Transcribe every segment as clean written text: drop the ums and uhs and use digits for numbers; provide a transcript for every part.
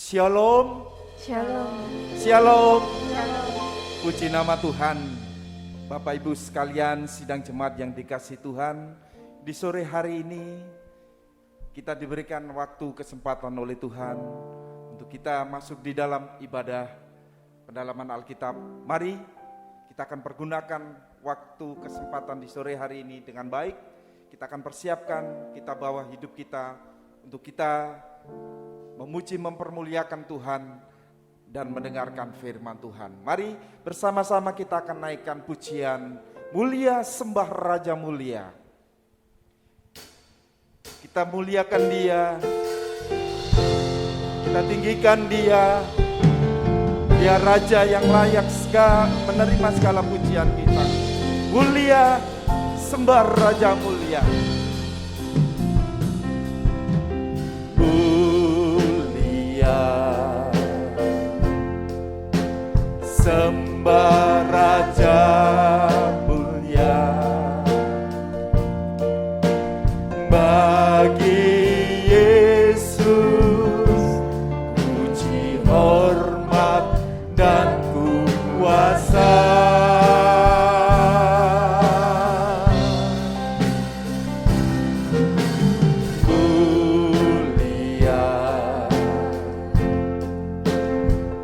Shalom. Shalom. Shalom. Shalom. Puji nama Tuhan. Bapak Ibu sekalian, sidang jemaat yang dikasihi Tuhan, di sore hari ini kita diberikan waktu kesempatan oleh Tuhan untuk kita masuk di dalam ibadah pendalaman Alkitab. Mari kita akan pergunakan waktu kesempatan di sore hari ini dengan baik. Kita akan persiapkan, kita bawa hidup kita untuk kita memuji, mempermuliakan Tuhan dan mendengarkan firman Tuhan. Mari bersama-sama kita akan naikkan pujian Mulia Sembah Raja Mulia. Kita muliakan Dia, kita tinggikan Dia. Dia Raja yang layak menerima segala pujian kita. Mulia Sembah Raja Mulia. Sembah Raja Mulia bagi Yesus, puji hormat dan kuasa. Mulia,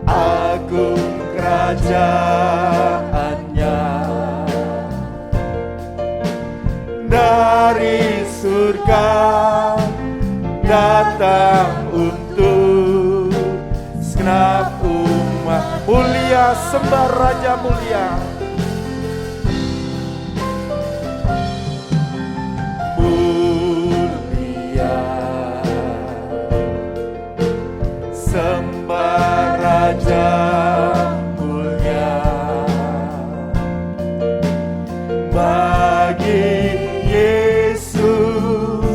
agung kerajaannya, dari surga datang untuk segenap umat. Mulia Sembah Raja Mulia. Mulia Sembah Raja bagi Yesus,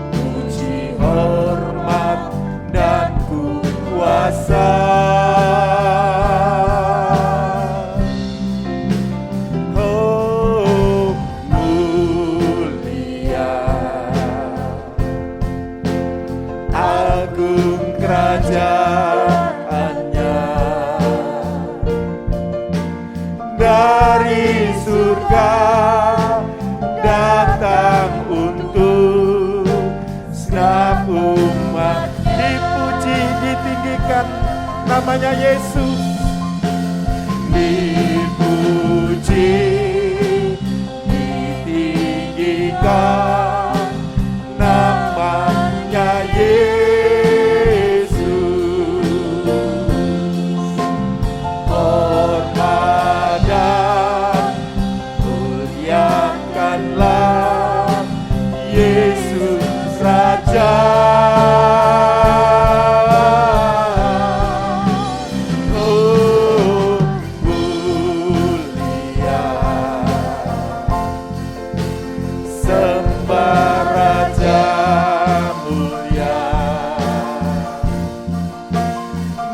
puji hormat dan kuasa. Oh, mulia, agung kerajaannya, dari surga datang untuk segenap umat. Dipuji, ditinggikan namanya Yesus. Dipuji, ditinggikan namanya Yesus. Hormat dan muliakanlah Yesus Raja. Oh, mulia Sembah Raja Mulia.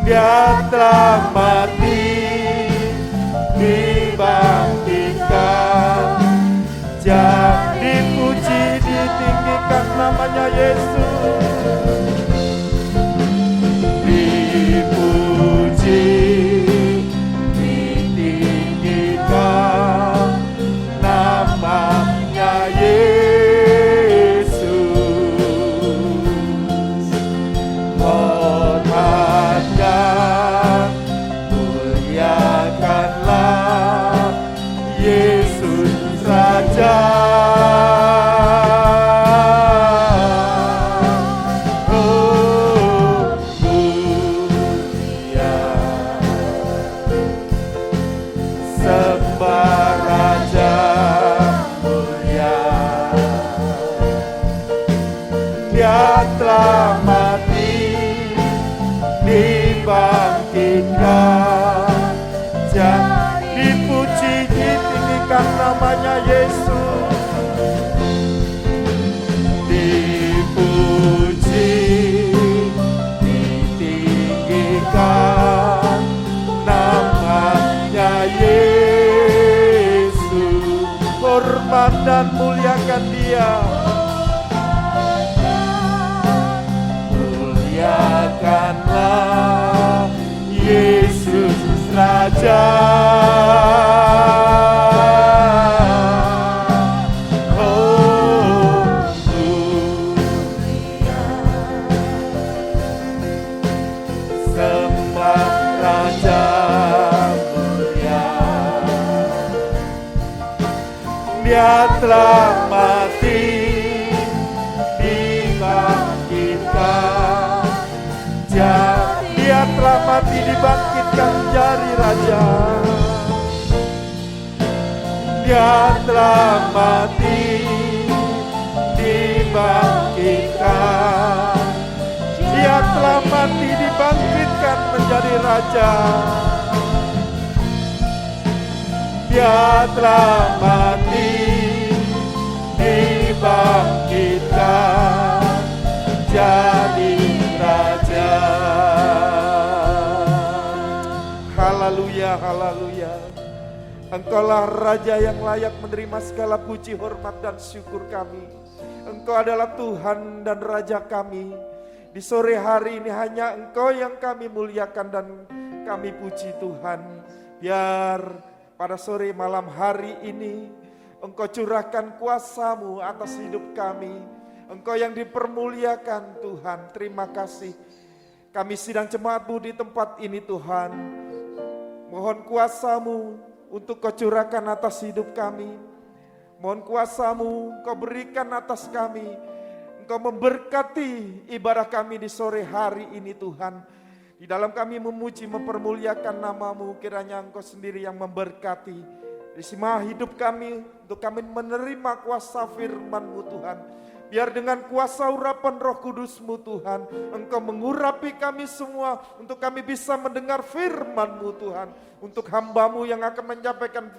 Dia telah mati, dibangkitkan, jangan dipuji, ditinggikan namanya Yesus. Dipuji, ditinggikan namanya Yesus. Hormat dan muliakanlah Yesus Raja. Oh, mulia Sembah Raja Mulia. Dia telah mati, dibangkitkan, jangan dipuji, ditinggikan namanya Yesus. Dipuji, ditinggikan namanya Yesus. Hormat dan muliakan Dia. Muliakan Allah, Yesus Raja. Dia telah mati, dibangkitkan. Dia telah mati, dibangkitkan menjadi Raja. Dia telah mati, dibangkitkan. Dia telah mati, dibangkitkan menjadi Raja. Dia telah mati, dibangkitkan, jadi Raja. Haleluya, haleluya. Engkaulah Raja yang layak menerima segala puji, hormat, dan syukur kami. Engkau adalah Tuhan dan Raja kami. Di sore hari ini hanya Engkau yang kami muliakan dan kami puji Tuhan. Biar pada sore malam hari ini Engkau curahkan kuasa-Mu atas hidup kami. Engkau yang dipermuliakan Tuhan. Terima kasih. Kami sidang jemaat-Mu di tempat ini Tuhan. Mohon kuasa-Mu untuk Kau curahkan atas hidup kami. Mohon kuasa-Mu Kau berikan atas kami. Engkau memberkati ibadah kami di sore hari ini Tuhan. Di dalam kami memuji, mempermuliakan nama-Mu, kiranya Engkau sendiri yang memberkati. Risma hidup kami, untuk kami menerima kuasa firman-Mu Tuhan. Biar dengan kuasa urapan Roh Kudus-Mu Tuhan, Engkau mengurapi kami semua, untuk kami bisa mendengar firman-Mu Tuhan. Untuk hamba-Mu yang akan menyampaikan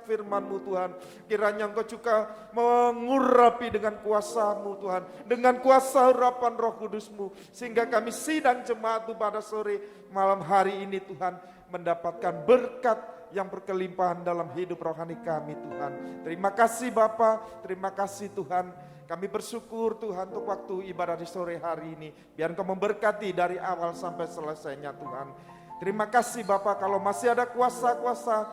firman-Mu Tuhan, kiranya Engkau juga mengurapi dengan kuasa-Mu Tuhan, dengan kuasa urapan Roh Kudus-Mu, sehingga kami sidang jemaat pada sore malam hari ini Tuhan, mendapatkan berkat yang berkelimpahan dalam hidup rohani kami Tuhan. Terima kasih Bapa, terima kasih Tuhan. Kami bersyukur Tuhan untuk waktu ibadah di sore hari ini. Biar Engkau memberkati dari awal sampai selesainya Tuhan. Terima kasih Bapak, kalau masih ada kuasa-kuasa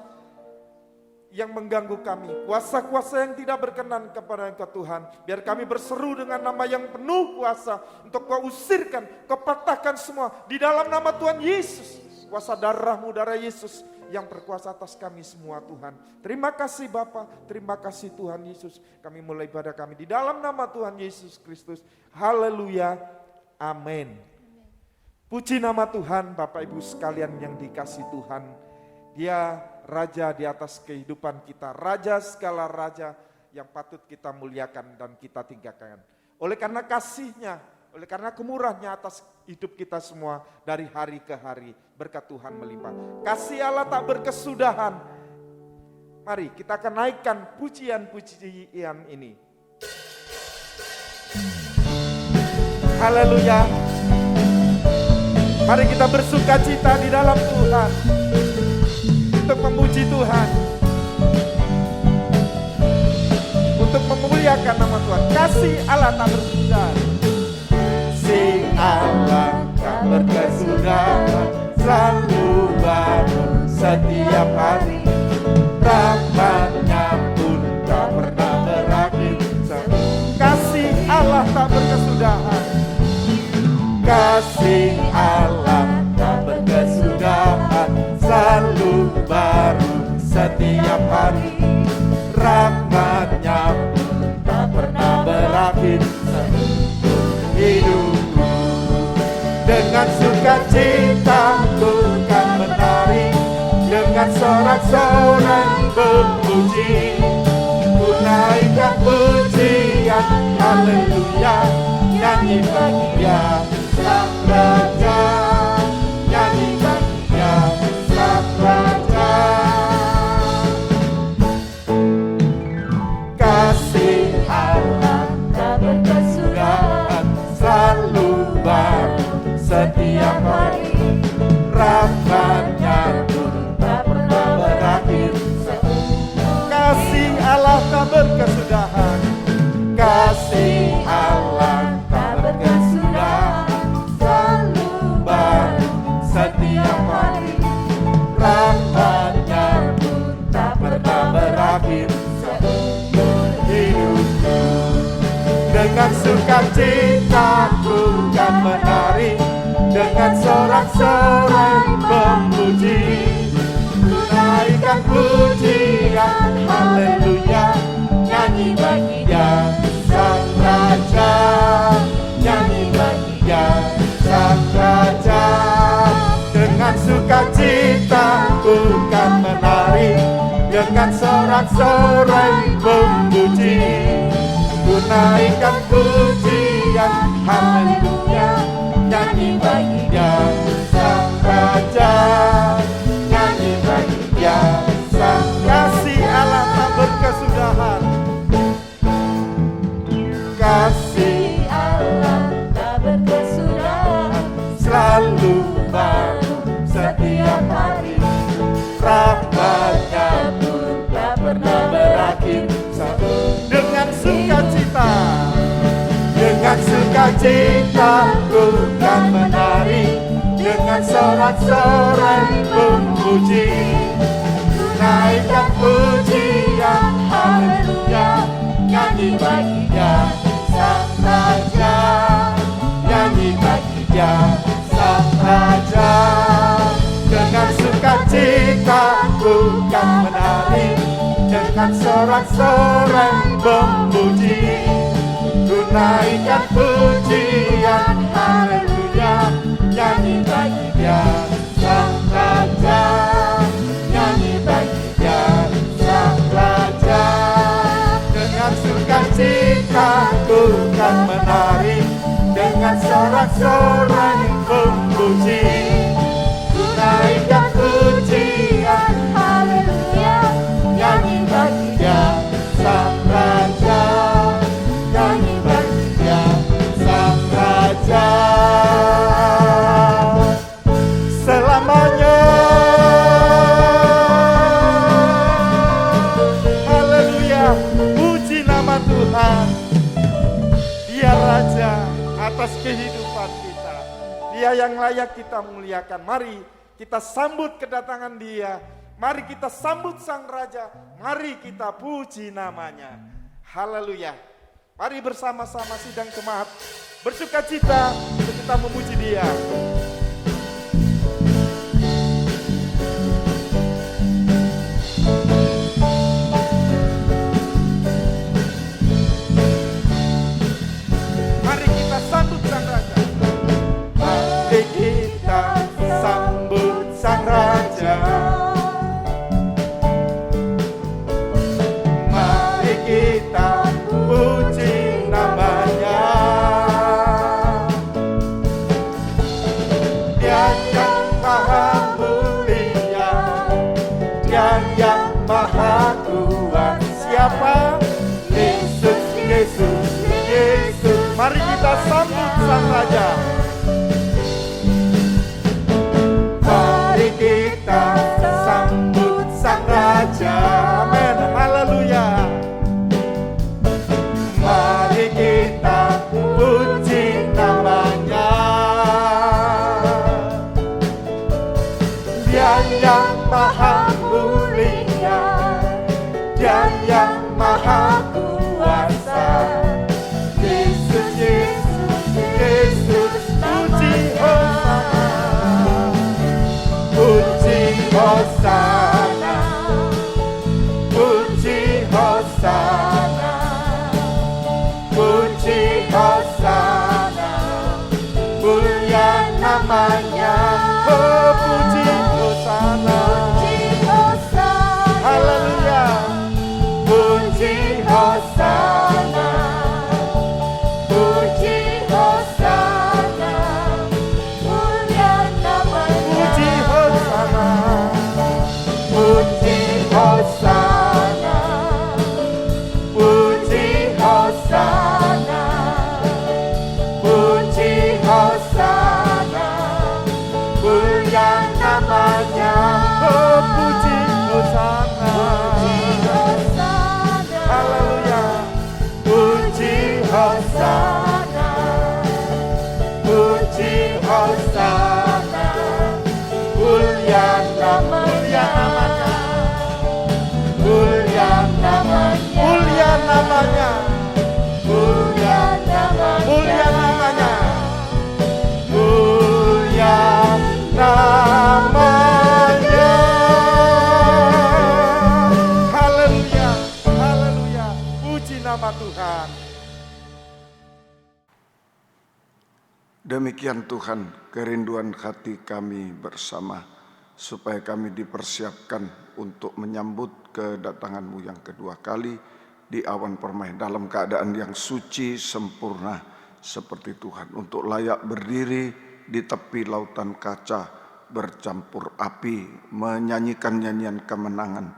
yang mengganggu kami, kuasa-kuasa yang tidak berkenan kepada Engkau Tuhan, biar kami berseru dengan nama yang penuh kuasa untuk Kau usirkan, Kau patahkan semua di dalam nama Tuhan Yesus. Kuasa darah-Mu, darah Yesus yang berkuasa atas kami semua Tuhan. Terima kasih Bapa, terima kasih Tuhan Yesus. Kami mulai ibadah kami di dalam nama Tuhan Yesus Kristus. Haleluya, amin. Puji nama Tuhan, Bapak Ibu sekalian yang dikasih Tuhan. Dia Raja di atas kehidupan kita, Raja segala Raja yang patut kita muliakan dan kita tinggikan. Oleh karena kasih-Nya, oleh karena kemurahan-Nya atas hidup kita semua dari hari ke hari, berkat Tuhan melimpah. Kasih Allah tak berkesudahan. Mari kita akan naikkan pujian-pujian ini. Haleluya. Mari kita bersuka cita di dalam Tuhan, untuk memuji Tuhan, untuk memuliakan nama Tuhan. Kasih Allah tak berkesudahan. Kasih Allah tak berkesudahan, selalu baru setiap hari. Rahmat-Nya pun tak pernah berakhir. Kasih Allah tak berkesudahan. Kasih Allah tak berkesudahan, selalu baru setiap hari. Rahmat-Nya pun tak pernah berakhir. Hidupku dengan sukacita bukan menari, dengan sorak-sorai memuji. Ku naikkan pujian, haleluya, nyanyi bagi Dia sang Raja, nyanyi bagi Dia sang Raja. Kasih Allah tak berkesudahan, selalu baru setiap hari. Rahmat-Nya pun tak pernah berakhir. Kasih Allah tak berkesudahan. Kasih Allah tak berkesudahan, selalu sukacitaku kan menari, dengan sorak-sorai memuji. Ku naikkan pujian, haleluya, nyanyi bagi Dia Sang Raja, nyanyi bagi Dia Sang Raja. Dengan sukacita ku kan menari, dengan sorak-sorai memuji. Ku naikkan pujian, haleluya, nyanyi bagi Dia Sang Raja, nyanyi bagi Dia Sang. Kasih Allah tak berkesudahan, kasih Allah tak berkesudahan, selalu baru setiap hari. Rahmat-Nya pun tak pernah berakhir. Dengan sukacita, dengan sukacita ku kan menari, dengan sorak-sorai memuji. Ku naikkan pujian, haleluya, nyanyi bagi Dia Sang Raja, nyanyi bagi Dia Sang Raja. Dengan sukacita ku kan menari, dengan sorak-sorai memuji. Ku naikkan pujian, haleluya, nyanyi bagi Dia Sang Raja, nyanyi bagi Dia Sang Raja. Dengan sukacita ku kan menari, dengan sorak-sorai memuji. Ku naikkan pujian, haleluya, nyanyi bagi Dia Sang Raja, nyanyi bagi Dia Sang Raja. Selamanya, haleluya, puji nama Tuhan. Dia Raja atas kehidupan kita, Dia yang layak kita muliakan. Mari kita sambut kedatangan Dia, mari kita sambut Sang Raja, mari kita puji namanya. Haleluya. Mari bersama-sama sidang jemaat bersukacita untuk kita memuji Dia. Mari kita sambut Sang Raja. Mari kita sambut Sang Raja. Mari kita puji namanya. Dia yang maha mulia, Dia yang maha kuat. Siapa? Yesus, Yesus, Yesus. Mari kita sambut Sang Raja. Mari kita sambut Sang Raja. Amin. Haleluya. Mari kita puji namanya. Dia yang maha mulia, Dia yang maha kuasa. Yesus, Yesus, Yesus, puji Hosana, puji Hosana, puji Hosana, puji Hosana, mulia namanya. Oh, puji Hosana, puji Hosana, haleluya, puji Demikian Tuhan, kerinduan hati kami bersama, supaya kami dipersiapkan untuk menyambut kedatangan-Mu yang kedua kali di awan permai dalam keadaan yang suci sempurna seperti Tuhan, untuk layak berdiri di tepi lautan kaca bercampur api, menyanyikan nyanyian kemenangan,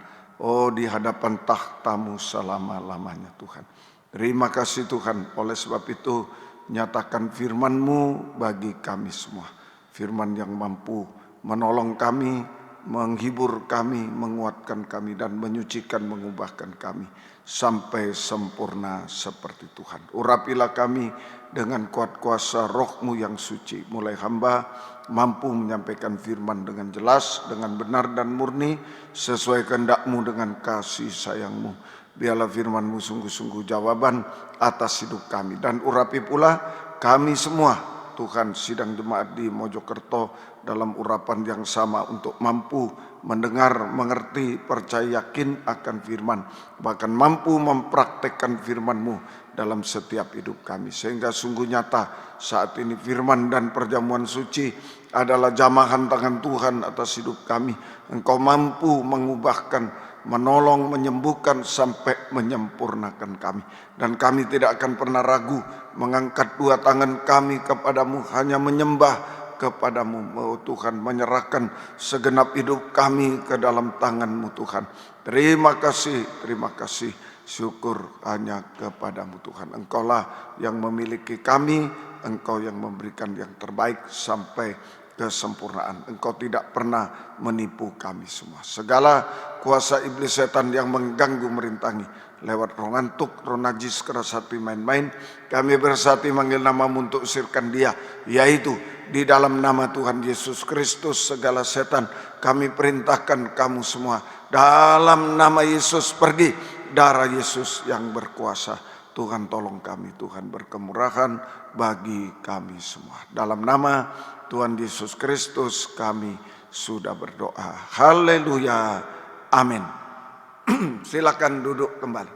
di hadapan tahta-Mu selama-lamanya Tuhan. Terima kasih Tuhan, oleh sebab itu nyatakan firman-Mu bagi kami semua. Firman yang mampu menolong kami, menghibur kami, menguatkan kami, dan menyucikan, mengubahkan kami sampai sempurna seperti Tuhan. Urapilah kami dengan kuat kuasa Roh-Mu yang suci. Mulai hamba mampu menyampaikan firman dengan jelas, dengan benar dan murni, sesuai kehendak-Mu dengan kasih sayang-Mu. Biarlah firman-Mu sungguh-sungguh jawaban atas hidup kami. Dan urapi pula kami semua, Tuhan, sidang jemaat di Mojokerto dalam urapan yang sama, untuk mampu mendengar, mengerti, percaya, yakin akan firman, bahkan mampu mempraktekkan firman-Mu dalam setiap hidup kami. Sehingga sungguh nyata saat ini firman dan perjamuan suci adalah jamahan tangan Tuhan atas hidup kami. Engkau mampu mengubahkan, menolong, menyembuhkan, sampai menyempurnakan kami. Dan kami tidak akan pernah ragu mengangkat dua tangan kami kepadamu, hanya menyembah kepadamu, Tuhan, menyerahkan segenap hidup kami ke dalam tangan-Mu Tuhan. Terima kasih, syukur hanya kepadamu Tuhan. Engkaulah yang memiliki kami, Engkau yang memberikan yang terbaik sampai kesempurnaan. Engkau tidak pernah menipu kami semua. Segala kuasa iblis setan yang mengganggu, merintangi lewat roh ngantuk, roh najis, keras hati, main-main, kami bersatu manggil nama-Mu untuk usirkan dia, yaitu di dalam nama Tuhan Yesus Kristus. Segala setan kami perintahkan kamu semua dalam nama Yesus pergi. Darah Yesus yang berkuasa, Tuhan tolong kami, Tuhan berkemurahan bagi kami semua. Dalam nama Tuhan Yesus Kristus kami sudah berdoa. Haleluya. Amin. Silakan duduk kembali.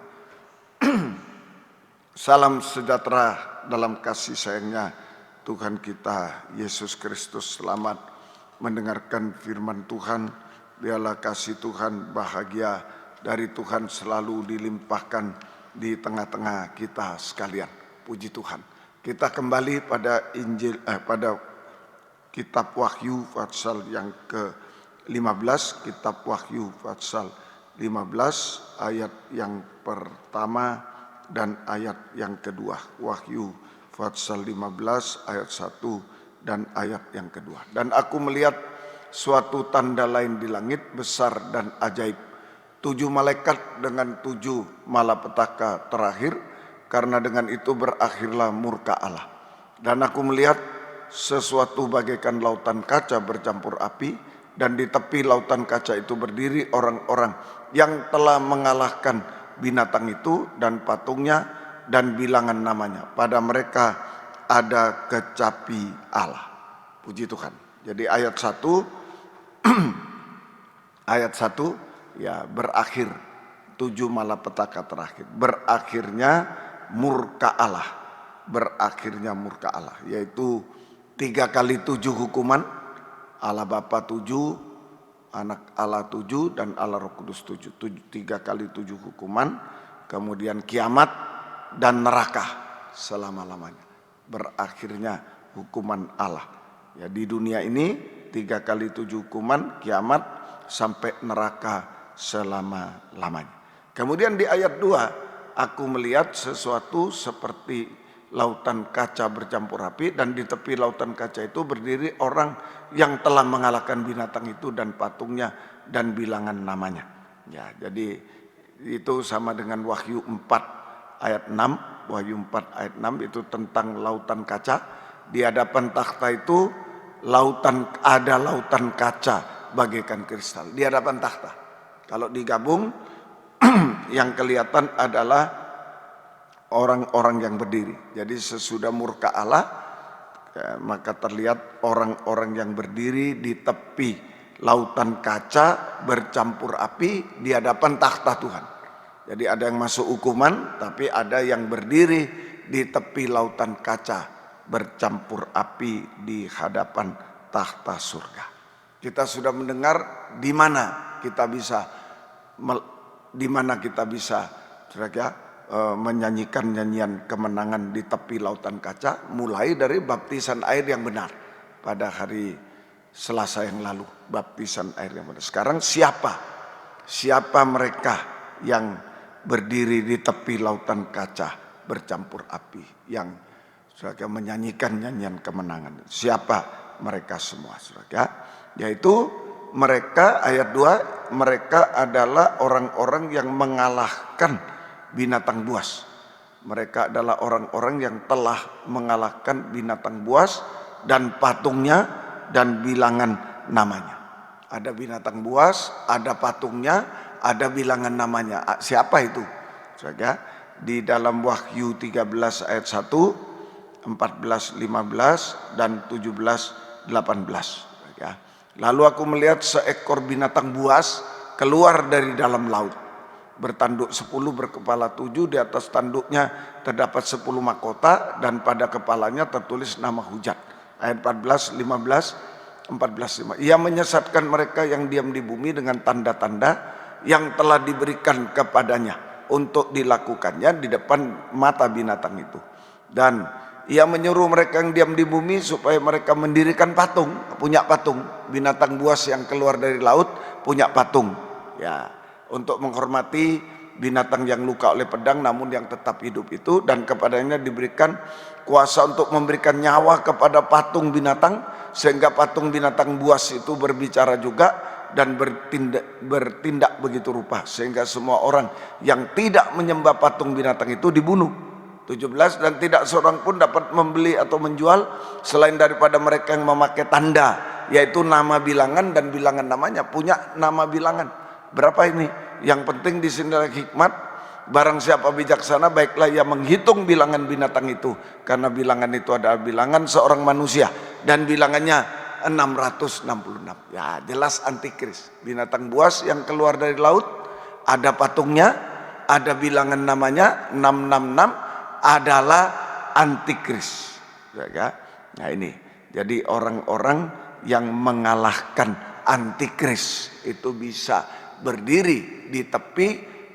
Salam sejahtera dalam kasih sayangnya Tuhan kita Yesus Kristus. Selamat mendengarkan firman Tuhan. Biarlah kasih Tuhan, bahagia dari Tuhan selalu dilimpahkan di tengah-tengah kita sekalian. Puji Tuhan. Kita kembali pada pada Kitab Wahyu pasal yang ke-15, Kitab Wahyu pasal 15 ayat yang pertama dan ayat yang kedua. Wahyu pasal 15 ayat 1 dan ayat yang kedua. Dan aku melihat suatu tanda lain di langit, besar dan ajaib. 7 malaikat dengan 7 malapetaka terakhir, karena dengan itu berakhirlah murka Allah. Dan aku melihat sesuatu bagaikan lautan kaca bercampur api, dan di tepi lautan kaca itu berdiri orang-orang yang telah mengalahkan binatang itu dan patungnya dan bilangan namanya. Pada mereka ada kecapi Allah. Puji Tuhan. Jadi ayat 1 ayat 1 ya, berakhir 7 malapetaka terakhir. Berakhirnya murka Allah. Berakhirnya murka Allah, yaitu 3 kali 7 hukuman, Allah Bapa 7, Anak Allah 7, dan Allah Roh Kudus 7. 3 kali 7 hukuman, kemudian kiamat dan neraka selama-lamanya. Berakhirnya hukuman Allah. Ya, di dunia ini 3 kali 7 hukuman, kiamat, sampai neraka selama-lamanya. Kemudian di ayat 2, aku melihat sesuatu seperti lautan kaca bercampur api, dan di tepi lautan kaca itu berdiri orang yang telah mengalahkan binatang itu dan patungnya dan bilangan namanya. Ya, jadi itu sama dengan Wahyu 4 ayat 6. Wahyu 4 ayat 6 itu tentang lautan kaca. Di hadapan takhta itu ada lautan kaca bagaikan kristal di hadapan takhta. Kalau digabung yang kelihatan adalah orang-orang yang berdiri. Jadi sesudah murka Allah, maka terlihat orang-orang yang berdiri di tepi lautan kaca bercampur api di hadapan takhta Tuhan. Jadi ada yang masuk hukuman, tapi ada yang berdiri di tepi lautan kaca bercampur api di hadapan tahta surga. Kita sudah mendengar di mana kita bisa menyanyikan nyanyian kemenangan di tepi lautan kaca, mulai dari baptisan air yang benar pada hari Selasa yang lalu, baptisan air yang benar. Sekarang siapa mereka yang berdiri di tepi lautan kaca bercampur api, yang saudara menyanyikan nyanyian kemenangan? Siapa mereka semua, saudara? Yaitu mereka, ayat 2, mereka adalah orang-orang yang mengalahkan binatang buas. Mereka adalah orang-orang yang telah mengalahkan binatang buas dan patungnya dan bilangan namanya. Ada binatang buas, ada patungnya, ada bilangan namanya. Siapa itu? Saudara, di dalam Wahyu 13 ayat 1, 14, 15 dan 17, 18. Lalu aku melihat seekor binatang buas keluar dari dalam laut, bertanduk 10, berkepala 7, di atas tanduknya terdapat 10 mahkota dan pada kepalanya tertulis nama hujat. Ayat 14, 15, 14, 5. Ia menyesatkan mereka yang diam di bumi dengan tanda-tanda yang telah diberikan kepadanya untuk dilakukannya di depan mata binatang itu. Dan ia menyuruh mereka yang diam di bumi supaya mereka mendirikan patung, punya patung. Binatang buas yang keluar dari laut punya patung, ya, untuk menghormati binatang yang luka oleh pedang namun yang tetap hidup itu, dan kepadanya diberikan kuasa untuk memberikan nyawa kepada patung binatang, sehingga patung binatang buas itu berbicara juga dan bertindak begitu rupa, sehingga semua orang yang tidak menyembah patung binatang itu dibunuh. 17, dan tidak seorang pun dapat membeli atau menjual selain daripada mereka yang memakai tanda, yaitu nama bilangan dan bilangan namanya, punya nama bilangan. Berapa ini? Yang penting di sini adalah hikmat. Barang siapa bijaksana, baiklah ia menghitung bilangan binatang itu, karena bilangan itu adalah bilangan seorang manusia dan bilangannya 666. Ya, jelas antikris. Binatang buas yang keluar dari laut, ada patungnya, ada bilangan namanya 666, adalah antikris. Nah ini, jadi orang-orang yang mengalahkan antikris itu bisa berdiri di tepi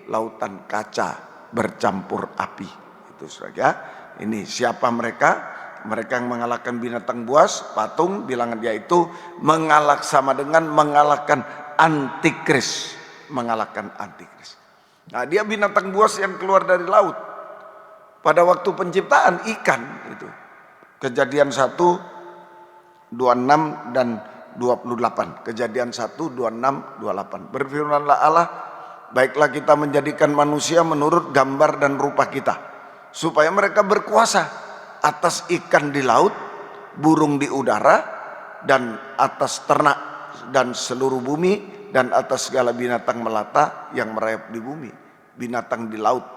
lautan kaca bercampur api. Itu saja. Ini siapa mereka? Mereka yang mengalahkan binatang buas, patung, bilangan, yaitu sama dengan mengalahkan antikris, mengalahkan antikris. Nah, dia binatang buas yang keluar dari laut. Pada waktu penciptaan ikan itu, Kejadian 1, 26 dan 28. Kejadian 1, 26, 28. Berfirmanlah Allah, baiklah kita menjadikan manusia menurut gambar dan rupa kita, supaya mereka berkuasa atas ikan di laut, burung di udara, dan atas ternak dan seluruh bumi, dan atas segala binatang melata yang merayap di bumi, binatang di laut.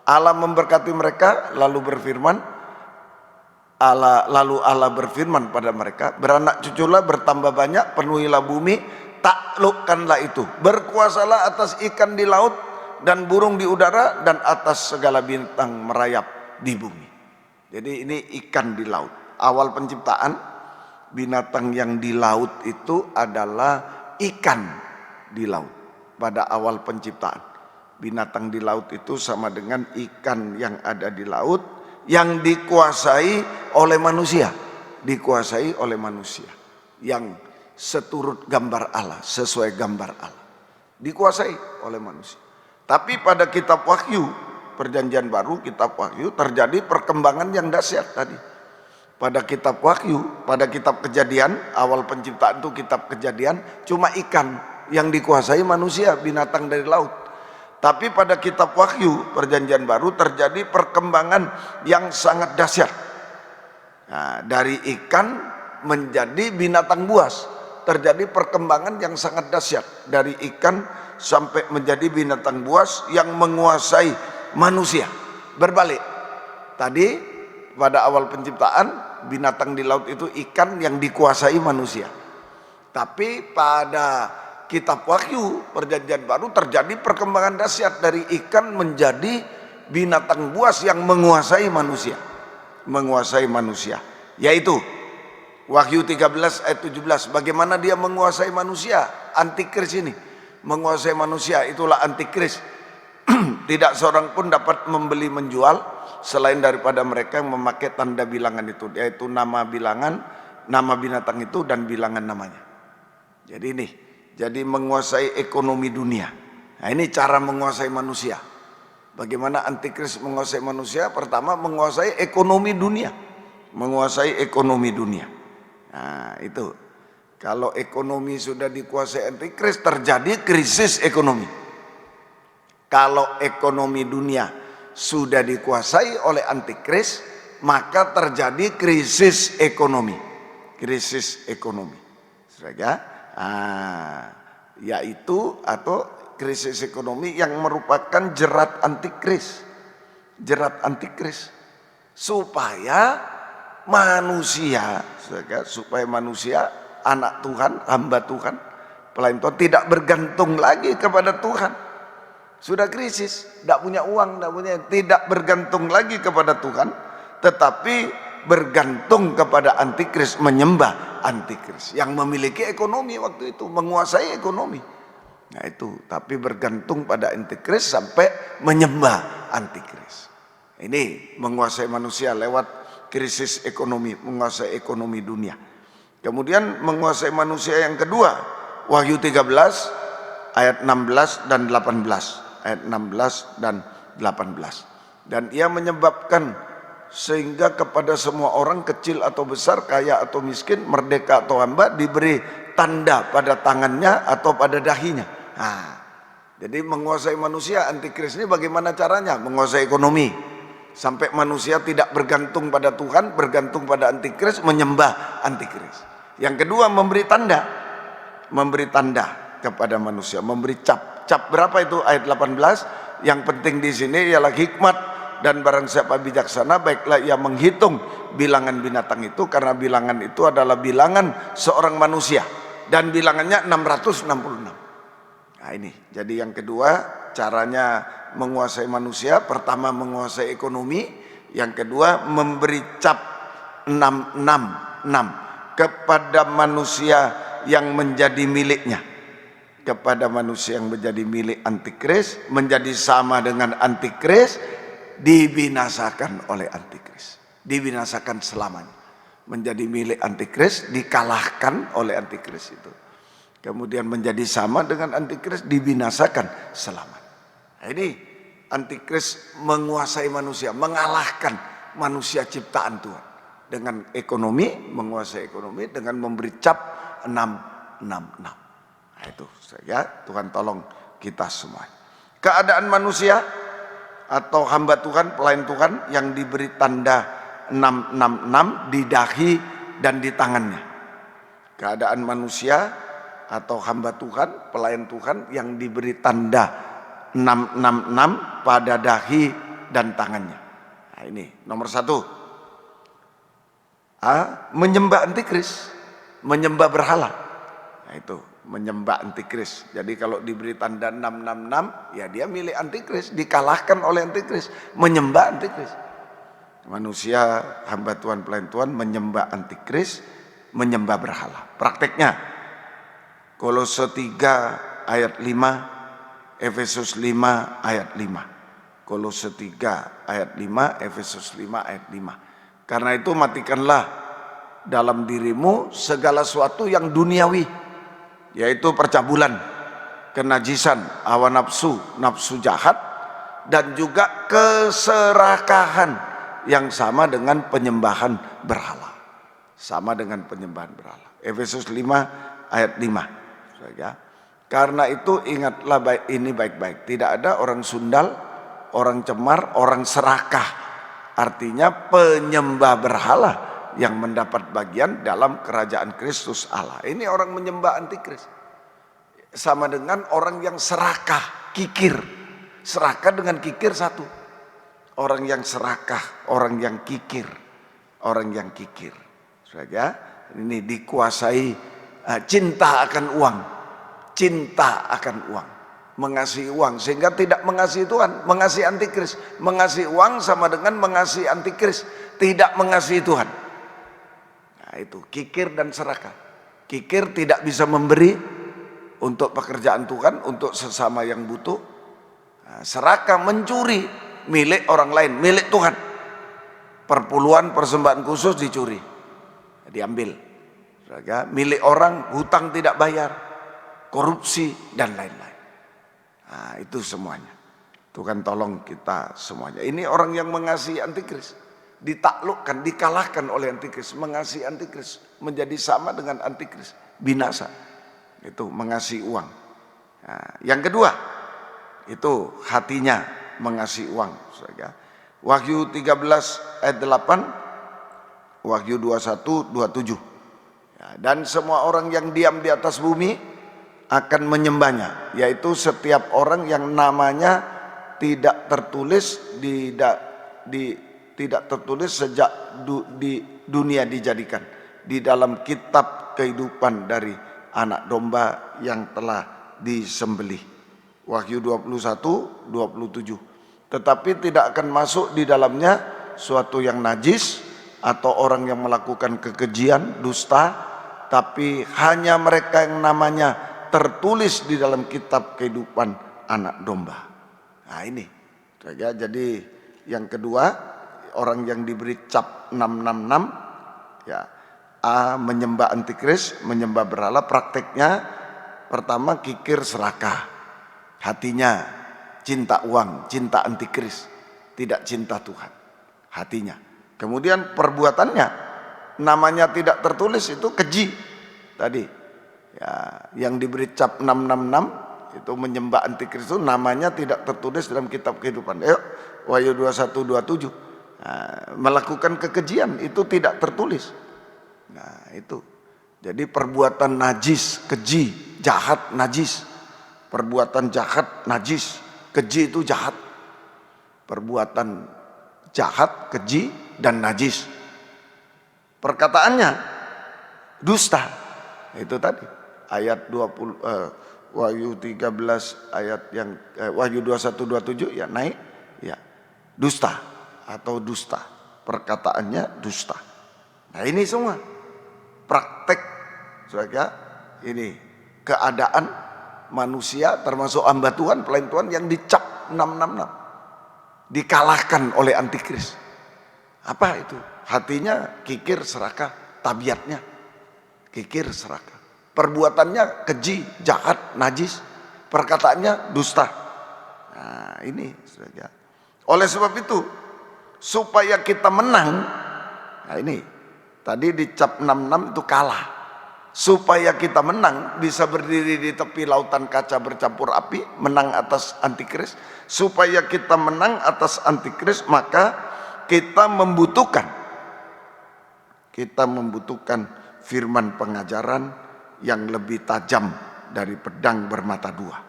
Allah memberkati mereka, lalu Allah berfirman pada mereka, beranak cuculah, bertambah banyak, penuhilah bumi, taklukkanlah itu, berkuasalah atas ikan di laut dan burung di udara dan atas segala bintang merayap di bumi. Jadi ini ikan di laut. Awal penciptaan, binatang yang di laut itu adalah ikan di laut. Pada awal penciptaan, binatang di laut itu sama dengan ikan yang ada di laut, yang dikuasai oleh manusia, dikuasai oleh manusia, yang seturut gambar Allah, sesuai gambar Allah, dikuasai oleh manusia. Tapi pada kitab Wahyu, perjanjian baru, kitab Wahyu, terjadi perkembangan yang dahsyat tadi. Pada kitab Wahyu, pada kitab Kejadian, awal penciptaan itu kitab Kejadian, cuma ikan yang dikuasai manusia, binatang dari laut. Tapi pada kitab Wahyu, perjanjian baru, terjadi perkembangan yang sangat dahsyat. Nah, dari ikan menjadi binatang buas, terjadi perkembangan yang sangat dahsyat. Dari ikan sampai menjadi binatang buas yang menguasai manusia. Berbalik. Tadi pada awal penciptaan, binatang di laut itu ikan yang dikuasai manusia. Tapi pada kitab Wahyu, perjanjian baru, terjadi perkembangan dahsyat dari ikan menjadi binatang buas yang menguasai manusia. Menguasai manusia. yaitu Wahyu 13 ayat 17. Bagaimana dia menguasai manusia? Antikris ini menguasai manusia, itulah antikris. Tidak seorang pun dapat membeli menjual selain daripada mereka yang memakai tanda bilangan itu, yaitu nama bilangan, nama binatang itu dan bilangan namanya. Jadi ini, jadi menguasai ekonomi dunia. Nah ini cara menguasai manusia. Bagaimana antikris menguasai manusia? Pertama menguasai ekonomi dunia. Menguasai ekonomi dunia. Nah itu, kalau ekonomi sudah dikuasai antikris, terjadi krisis ekonomi. Kalau ekonomi dunia sudah dikuasai oleh antikris, maka terjadi krisis ekonomi. Krisis ekonomi. Saudara, yaitu atau krisis ekonomi yang merupakan jerat antikris. Jerat antikris. Supaya manusia, supaya manusia, anak Tuhan, hamba Tuhan, pelayan Tuhan tidak bergantung lagi kepada Tuhan. Sudah krisis, tidak punya uang, tidak bergantung lagi kepada Tuhan, tetapi bergantung kepada antikris, menyembah antikris yang memiliki ekonomi waktu itu, menguasai ekonomi. Nah itu, tapi bergantung pada antikris sampai menyembah antikris. Ini menguasai manusia lewat krisis ekonomi, menguasai ekonomi dunia. Kemudian menguasai manusia yang kedua, Wahyu 13 ayat 16 dan 18. Ayat 16 dan 18. Dan ia menyebabkan sehingga kepada semua orang, kecil atau besar, kaya atau miskin, merdeka atau hamba, diberi tanda pada tangannya atau pada dahinya. Nah, jadi menguasai manusia, antikris ini bagaimana caranya? Menguasai ekonomi. Sampai manusia tidak bergantung pada Tuhan, bergantung pada antikris, menyembah antikris. Yang kedua memberi tanda kepada manusia, memberi cap. Cap berapa itu? Ayat 18. Yang penting di sini ialah hikmat, dan barang siapa bijaksana baiklah ia menghitung bilangan binatang itu, karena bilangan itu adalah bilangan seorang manusia dan bilangannya 666. Nah ini, jadi yang kedua caranya menguasai manusia. Pertama menguasai ekonomi, yang kedua memberi cap 666 kepada manusia yang menjadi miliknya. Kepada manusia yang menjadi milik antikris, menjadi sama dengan antikris, dibinasakan oleh antikris, dibinasakan selamanya. Menjadi milik antikris, dikalahkan oleh antikris itu. Kemudian menjadi sama dengan antikris, dibinasakan selamanya. Nah, ini antikris menguasai manusia, mengalahkan manusia ciptaan Tuhan dengan ekonomi, menguasai ekonomi dengan memberi cap 666. Nah, itu saja, Tuhan tolong kita semua. Keadaan manusia atau hamba Tuhan, pelayan Tuhan yang diberi tanda 666 di dahi dan di tangannya. Keadaan manusia atau hamba Tuhan, pelayan Tuhan yang diberi tanda 666 pada dahi dan tangannya. Nah ini nomor satu, menyembah antikris, menyembah berhala. Nah itu menyembah antikris. Jadi kalau diberi tanda 666, ya dia milik antikris, dikalahkan oleh antikris, menyembah antikris. Manusia, hamba Tuhan, pelayan Tuhan menyembah antikris, menyembah berhala. Prakteknya Kolose 3 ayat 5, Efesus 5 ayat 5. Kolose 3 ayat 5, Efesus 5 ayat 5. Karena itu matikanlah dalam dirimu segala sesuatu yang duniawi, yaitu percabulan, kenajisan, hawa nafsu, nafsu jahat, dan juga keserakahan yang sama dengan penyembahan berhala. Sama dengan penyembahan berhala. Efesus 5 ayat 5. Karena itu ingatlah ini baik-baik. Tidak ada orang sundal, orang cemar, orang serakah. Artinya penyembah berhala yang mendapat bagian dalam kerajaan Kristus Allah. Ini orang menyembah antikris. Sama dengan orang yang serakah, kikir. Serakah dengan kikir satu. Orang yang serakah, orang yang kikir. Orang yang kikir. Saja, ini dikuasai cinta akan uang. Cinta akan uang. Mengasihi uang sehingga tidak mengasihi Tuhan, mengasihi antikris. Mengasihi uang sama dengan mengasihi antikris, tidak mengasihi Tuhan. Nah, itu kikir dan serakah. Kikir tidak bisa memberi untuk pekerjaan Tuhan, untuk sesama yang butuh. Nah, serakah mencuri milik orang lain, milik Tuhan. Perpuluhan persembahan khusus dicuri, diambil. Milik orang, hutang tidak bayar, korupsi dan lain-lain. Nah, itu semuanya. Tuhan tolong kita semuanya. Ini orang yang mengasihi antikris, ditaklukkan, dikalahkan oleh antikris, mengasihi antikris, menjadi sama dengan antikris, binasa. Itu mengasihi uang. Nah, yang kedua, itu hatinya mengasihi uang. Wahyu 13 ayat 8, Wahyu 21, 27. Ya, dan semua orang yang diam di atas bumi akan menyembahnya, yaitu setiap orang yang namanya tidak tertulis tidak tertulis sejak di dunia dijadikan di dalam kitab kehidupan dari anak domba yang telah disembelih. Wahyu 21, 27. Tetapi tidak akan masuk di dalamnya suatu yang najis atau orang yang melakukan kekejian, dusta, tapi hanya mereka yang namanya tertulis di dalam kitab kehidupan anak domba. Nah ini, jadi yang kedua, orang yang diberi cap 666, ya, A, menyembah antikris, menyembah berhala. Prakteknya pertama kikir serakah, hatinya cinta uang, cinta antikris, tidak cinta Tuhan, hatinya. Kemudian perbuatannya, namanya tidak tertulis, itu keji tadi. Ya, yang diberi cap 666 itu menyembah antikris, itu namanya tidak tertulis dalam kitab kehidupan. Wahyu 21, 27. Nah, melakukan kekejian itu tidak tertulis. Nah, itu. Jadi perbuatan najis, keji, jahat, najis. Perbuatan jahat, najis. Keji itu jahat. Perbuatan jahat, keji, dan najis. Perkataannya dusta. Itu tadi ayat 20 Wahyu 13 ayat yang Wahyu 21 27 ya naik ya. Dusta atau dusta. Perkataannya dusta. Nah, ini semua praktek saudara, ini keadaan manusia termasuk hamba Tuhan, pelayan Tuhan yang dicap 666, dikalahkan oleh antikris. Apa itu? Hatinya kikir serakah, tabiatnya kikir serakah, perbuatannya keji, jahat, najis, perkataannya dusta. Nah ini saja. Oleh sebab itu, supaya kita menang, nah ini tadi dicap 66 itu kalah. Supaya kita menang, bisa berdiri di tepi lautan kaca bercampur api, menang atas antikris. Supaya kita menang atas antikris, maka kita membutuhkan firman pengajaran yang lebih tajam dari pedang bermata dua.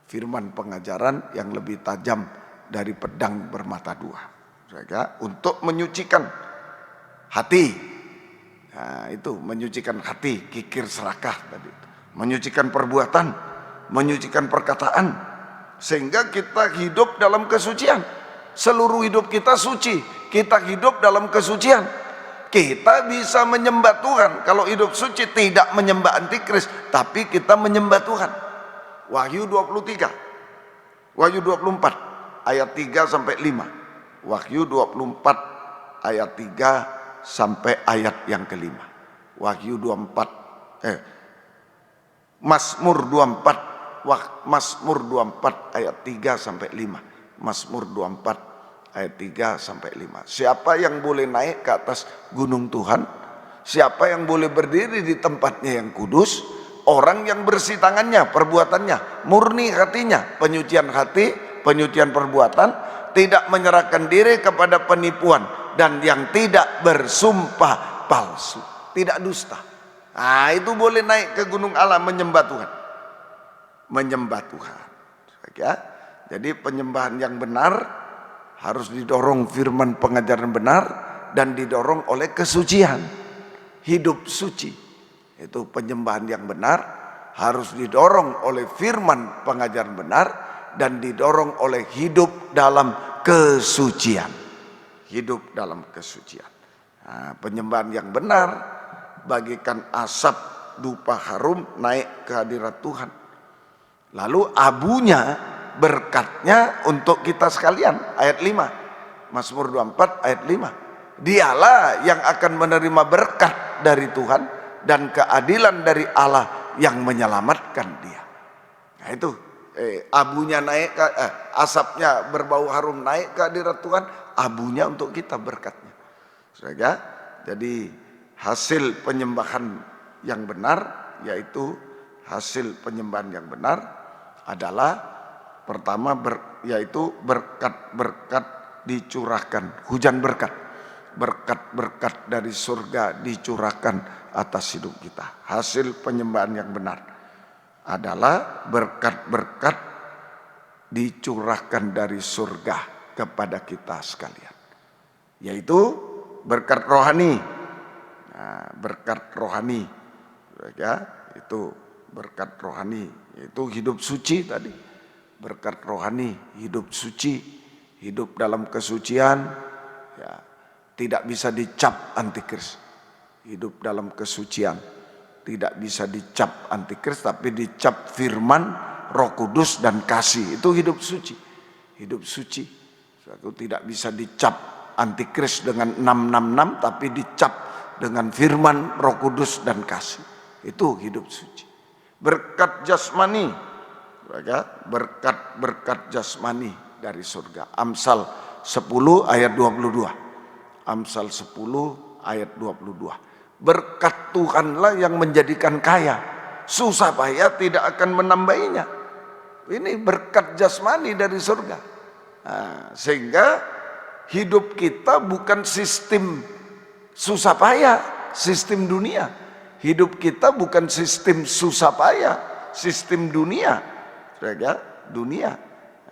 Firman pengajaran yang lebih tajam dari pedang bermata dua. Untuk menyucikan hati. Nah, itu menyucikan hati, kikir serakah tadi itu. Menyucikan perbuatan, menyucikan perkataan, sehingga kita hidup dalam kesucian. Seluruh hidup kita suci, kita hidup dalam kesucian. Kita bisa menyembah Tuhan kalau hidup suci, tidak menyembah antikris, tapi kita menyembah Tuhan. Wahyu 23, Wahyu 24 ayat 3 sampai 5. Wahyu 24 ayat 3 sampai ayat yang kelima. Wahyu 24 Mazmur 24 Mazmur 24 ayat 3 sampai 5. Mazmur 24 ayat 3 sampai 5. Siapa yang boleh naik ke atas gunung Tuhan? Siapa yang boleh berdiri di tempatnya yang kudus? Orang yang bersih tangannya, perbuatannya murni, hatinya penyucian hati, penyucian perbuatan, tidak menyerahkan diri kepada penipuan, dan yang tidak bersumpah palsu, tidak dusta. Nah, itu boleh naik ke gunung Allah menyembah Tuhan. Menyembah Tuhan. Ya. Jadi penyembahan yang benar harus didorong firman pengajaran benar dan didorong oleh kesucian. Hidup suci. Itu penyembahan yang benar harus didorong oleh firman pengajaran benar dan didorong oleh hidup dalam kesucian. Hidup dalam kesucian. Nah, penyembahan yang benar bagikan asap dupa harum naik ke hadirat Tuhan. Lalu abunya, berkatnya untuk kita sekalian. Ayat 5, Mazmur 24 ayat 5. Dialah yang akan menerima berkat dari Tuhan dan keadilan dari Allah yang menyelamatkan dia. Nah itu, abunya naik, asapnya berbau harum naik ke hadirat Tuhan, abunya untuk kita berkatnya. Saudara, jadi hasil penyembahan yang benar, yaitu hasil penyembahan yang benar adalah pertama yaitu berkat-berkat dicurahkan, hujan berkat, berkat-berkat dari surga dicurahkan atas hidup kita. Hasil penyembahan yang benar adalah berkat-berkat dicurahkan dari surga kepada kita sekalian, yaitu berkat rohani. Nah, berkat rohani, ya, itu berkat rohani, itu hidup suci tadi. Berkat rohani, hidup suci, hidup dalam kesucian, ya, tidak bisa dicap antikris. Hidup dalam kesucian, tidak bisa dicap antikris, tapi dicap firman, Roh Kudus dan kasih. Itu hidup suci, hidup suci. Suatu tidak bisa dicap antikris dengan 666, tapi dicap dengan firman, Roh Kudus dan kasih. Itu hidup suci. Berkat jasmani, berkat jasmani dari surga. Amsal 10 ayat 22. Amsal 10 ayat 22. Berkat Tuhanlah yang menjadikan kaya, susah payah tidak akan menambahinya. Ini berkat jasmani dari surga. Nah, sehingga hidup kita bukan sistem susah payah, sistem dunia. Hidup kita bukan sistem susah payah, sistem dunia. Dunia.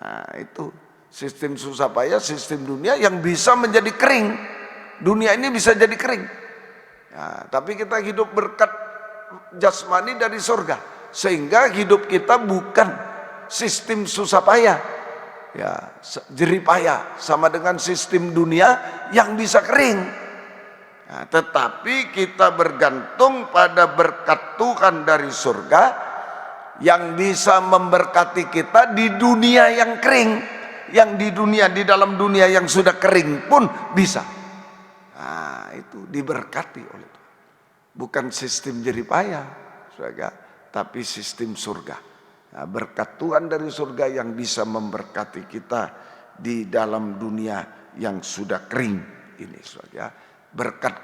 Nah, itu sistem susah payah, sistem dunia yang bisa menjadi kering. Dunia ini bisa jadi kering. Nah, tapi kita hidup berkat jasmani dari surga, sehingga hidup kita bukan sistem susah payah, ya, jerih payah sama dengan sistem dunia yang bisa kering. Nah, tetapi kita bergantung pada berkat Tuhan dari surga yang bisa memberkati kita di dunia yang kering, yang di dalam dunia yang sudah kering pun bisa. Nah, itu diberkati oleh Tuhan. Bukan sistem jerih payah, saudara, tapi sistem surga. Nah, berkat Tuhan dari surga yang bisa memberkati kita di dalam dunia yang sudah kering ini, saudara. Berkat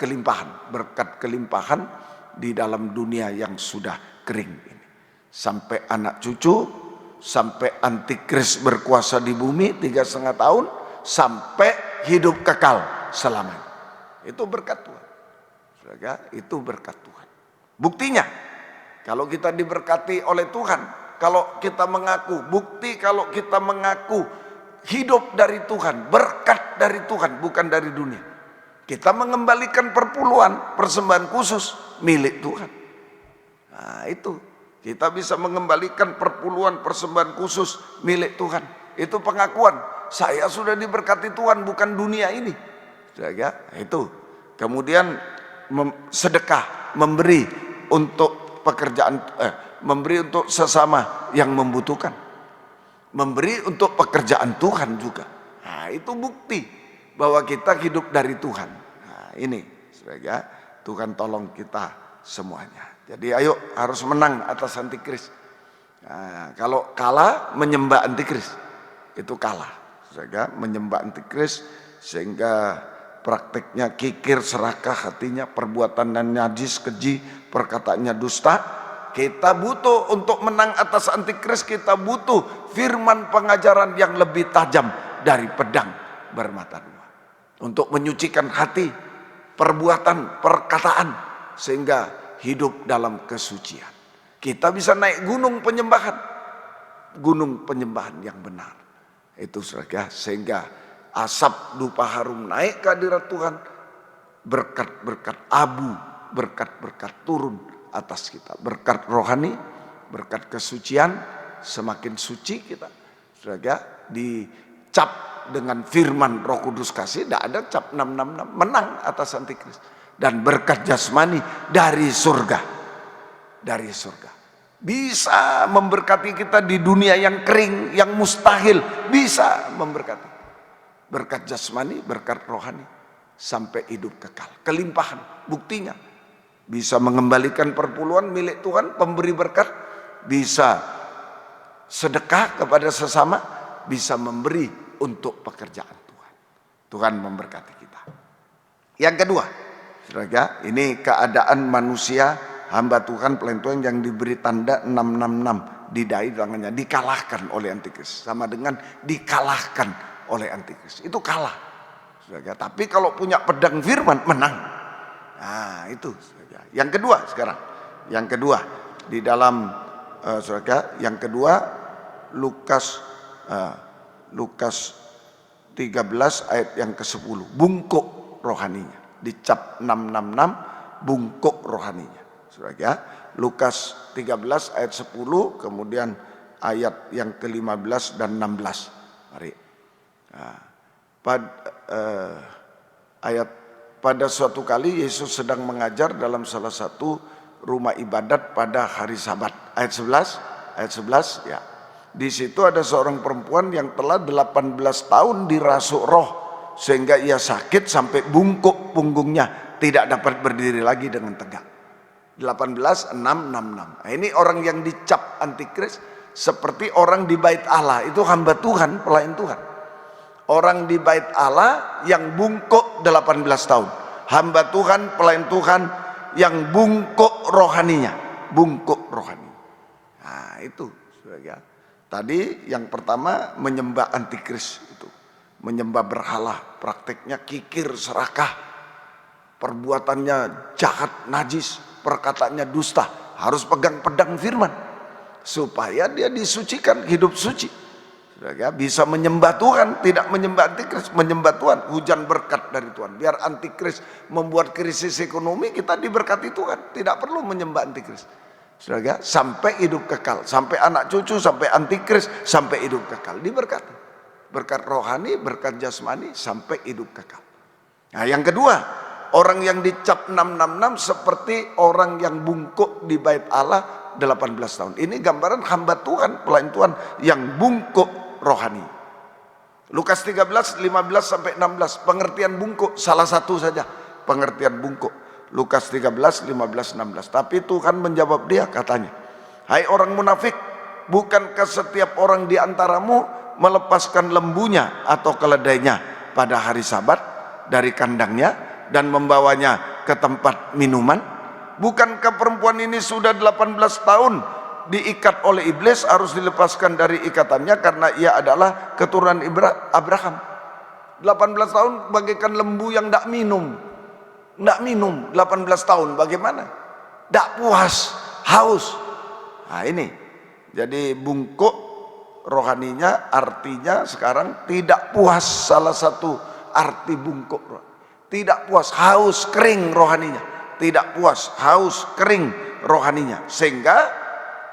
kelimpahan di dalam dunia yang sudah kering ini. Sampai anak cucu, sampai antikris berkuasa di bumi 3,5 tahun, sampai hidup kekal selamanya. Itu berkat Tuhan. Saudara, itu berkat Tuhan. Buktinya, kalau kita diberkati oleh Tuhan, kalau kita mengaku, bukti kalau kita mengaku hidup dari Tuhan, berkat dari Tuhan, bukan dari dunia. Kita mengembalikan perpuluhan, persembahan khusus milik Tuhan. Nah, itu kita bisa mengembalikan perpuluhan, persembahan khusus milik Tuhan. Itu pengakuan, saya sudah diberkati Tuhan, bukan dunia ini. Nah, itu. Kemudian sedekah, memberi untuk pekerjaan, memberi untuk sesama yang membutuhkan, memberi untuk pekerjaan Tuhan juga. Nah, itu bukti bahwa kita hidup dari Tuhan. Nah, ini, saudara, Tuhan tolong kita semuanya. Jadi ayo harus menang atas antikris. Nah, kalau kalah menyembah antikris, itu kalah, saudara, menyembah antikris, sehingga prakteknya kikir, serakah hatinya, perbuatan dan najis, keji, perkataannya dusta. Kita butuh untuk menang atas antikris, kita butuh firman pengajaran yang lebih tajam dari pedang bermata dua, untuk menyucikan hati, perbuatan, perkataan, sehingga hidup dalam kesucian. Kita bisa naik gunung penyembahan yang benar. Itu saudara, sehingga asap dupa harum naik ke hadirat Tuhan, berkat-berkat abu, berkat-berkat turun atas kita, berkat rohani, berkat kesucian, semakin suci kita, saudara, dicap dengan firman Roh Kudus kasih, tidak ada cap 666, menang atas antikris. Dan berkat jasmani dari surga, dari surga. Bisa memberkati kita di dunia yang kering, yang mustahil, bisa memberkati. Berkat jasmani, berkat rohani, sampai hidup kekal. Kelimpahan, buktinya. Bisa mengembalikan perpuluhan milik Tuhan, pemberi berkat. Bisa sedekah kepada sesama, bisa memberi untuk pekerjaan Tuhan. Tuhan memberkati kita. Yang kedua, saudara, ini keadaan manusia hamba Tuhan pelayan Tuhan yang diberi tanda 666 di dahi tangannya, dikalahkan oleh antikris. Sama dengan dikalahkan oleh antikris. Itu kalah, saudara. Tapi kalau punya pedang firman, menang. Nah itu, saudara. Yang kedua sekarang, yang kedua di dalam saudara, yang kedua Lukas 13 ayat yang ke-10, bungkuk rohaninya. Dicap 666, bungkuk rohaninya. Saudara ya, Lukas 13 ayat 10, kemudian ayat yang ke-15 dan 16. Mari. Nah, pada suatu kali Yesus sedang mengajar dalam salah satu rumah ibadat pada hari Sabat. Ayat 11 ya. Di situ ada seorang perempuan yang telah 18 tahun dirasuk roh, sehingga ia sakit sampai bungkuk punggungnya, tidak dapat berdiri lagi dengan tegak. 18:666. Nah, ini orang yang dicap antikris seperti orang di bait Allah, itu hamba Tuhan, pelayan Tuhan. Orang di bait Allah yang bungkuk 18 tahun. Hamba Tuhan, pelayan Tuhan yang bungkuk rohaninya, bungkuk rohani. Nah, itu ya. Tadi yang pertama menyembah antikris itu, menyembah berhala, prakteknya kikir serakah, perbuatannya jahat, najis, perkataannya dusta, harus pegang pedang firman supaya dia disucikan, hidup suci. Ya, bisa menyembah Tuhan, tidak menyembah antikris, menyembah Tuhan, hujan berkat dari Tuhan. Biar antikris membuat krisis ekonomi, kita diberkati Tuhan, tidak perlu menyembah antikris. Saudara, sampai hidup kekal, sampai anak cucu, sampai antikris, sampai hidup kekal, diberkati. Berkat rohani, berkat jasmani, sampai hidup kekal. Nah, yang kedua, orang yang dicap 666 seperti orang yang bungkuk di bait Allah 18 tahun. Ini gambaran hamba Tuhan, pelayan Tuhan yang bungkuk rohani. Lukas 13, 15 sampai 16, pengertian bungkuk, salah satu saja pengertian bungkuk. Lukas 13, 15, 16. Tapi Tuhan menjawab dia, katanya, hai orang munafik, bukankah setiap orang di antaramu melepaskan lembunya atau keledainya pada hari Sabat dari kandangnya dan membawanya ke tempat minuman? Bukankah perempuan ini sudah 18 tahun diikat oleh iblis, harus dilepaskan dari ikatannya karena ia adalah keturunan Abraham? 18 tahun bagaikan lembu yang tidak minum. Tidak minum 18 tahun, bagaimana? Tidak puas, haus. Nah ini, jadi bungkuk rohaninya artinya sekarang tidak puas. Salah satu arti bungkuk, tidak puas, haus, kering rohaninya. Tidak puas, haus, kering rohaninya. Sehingga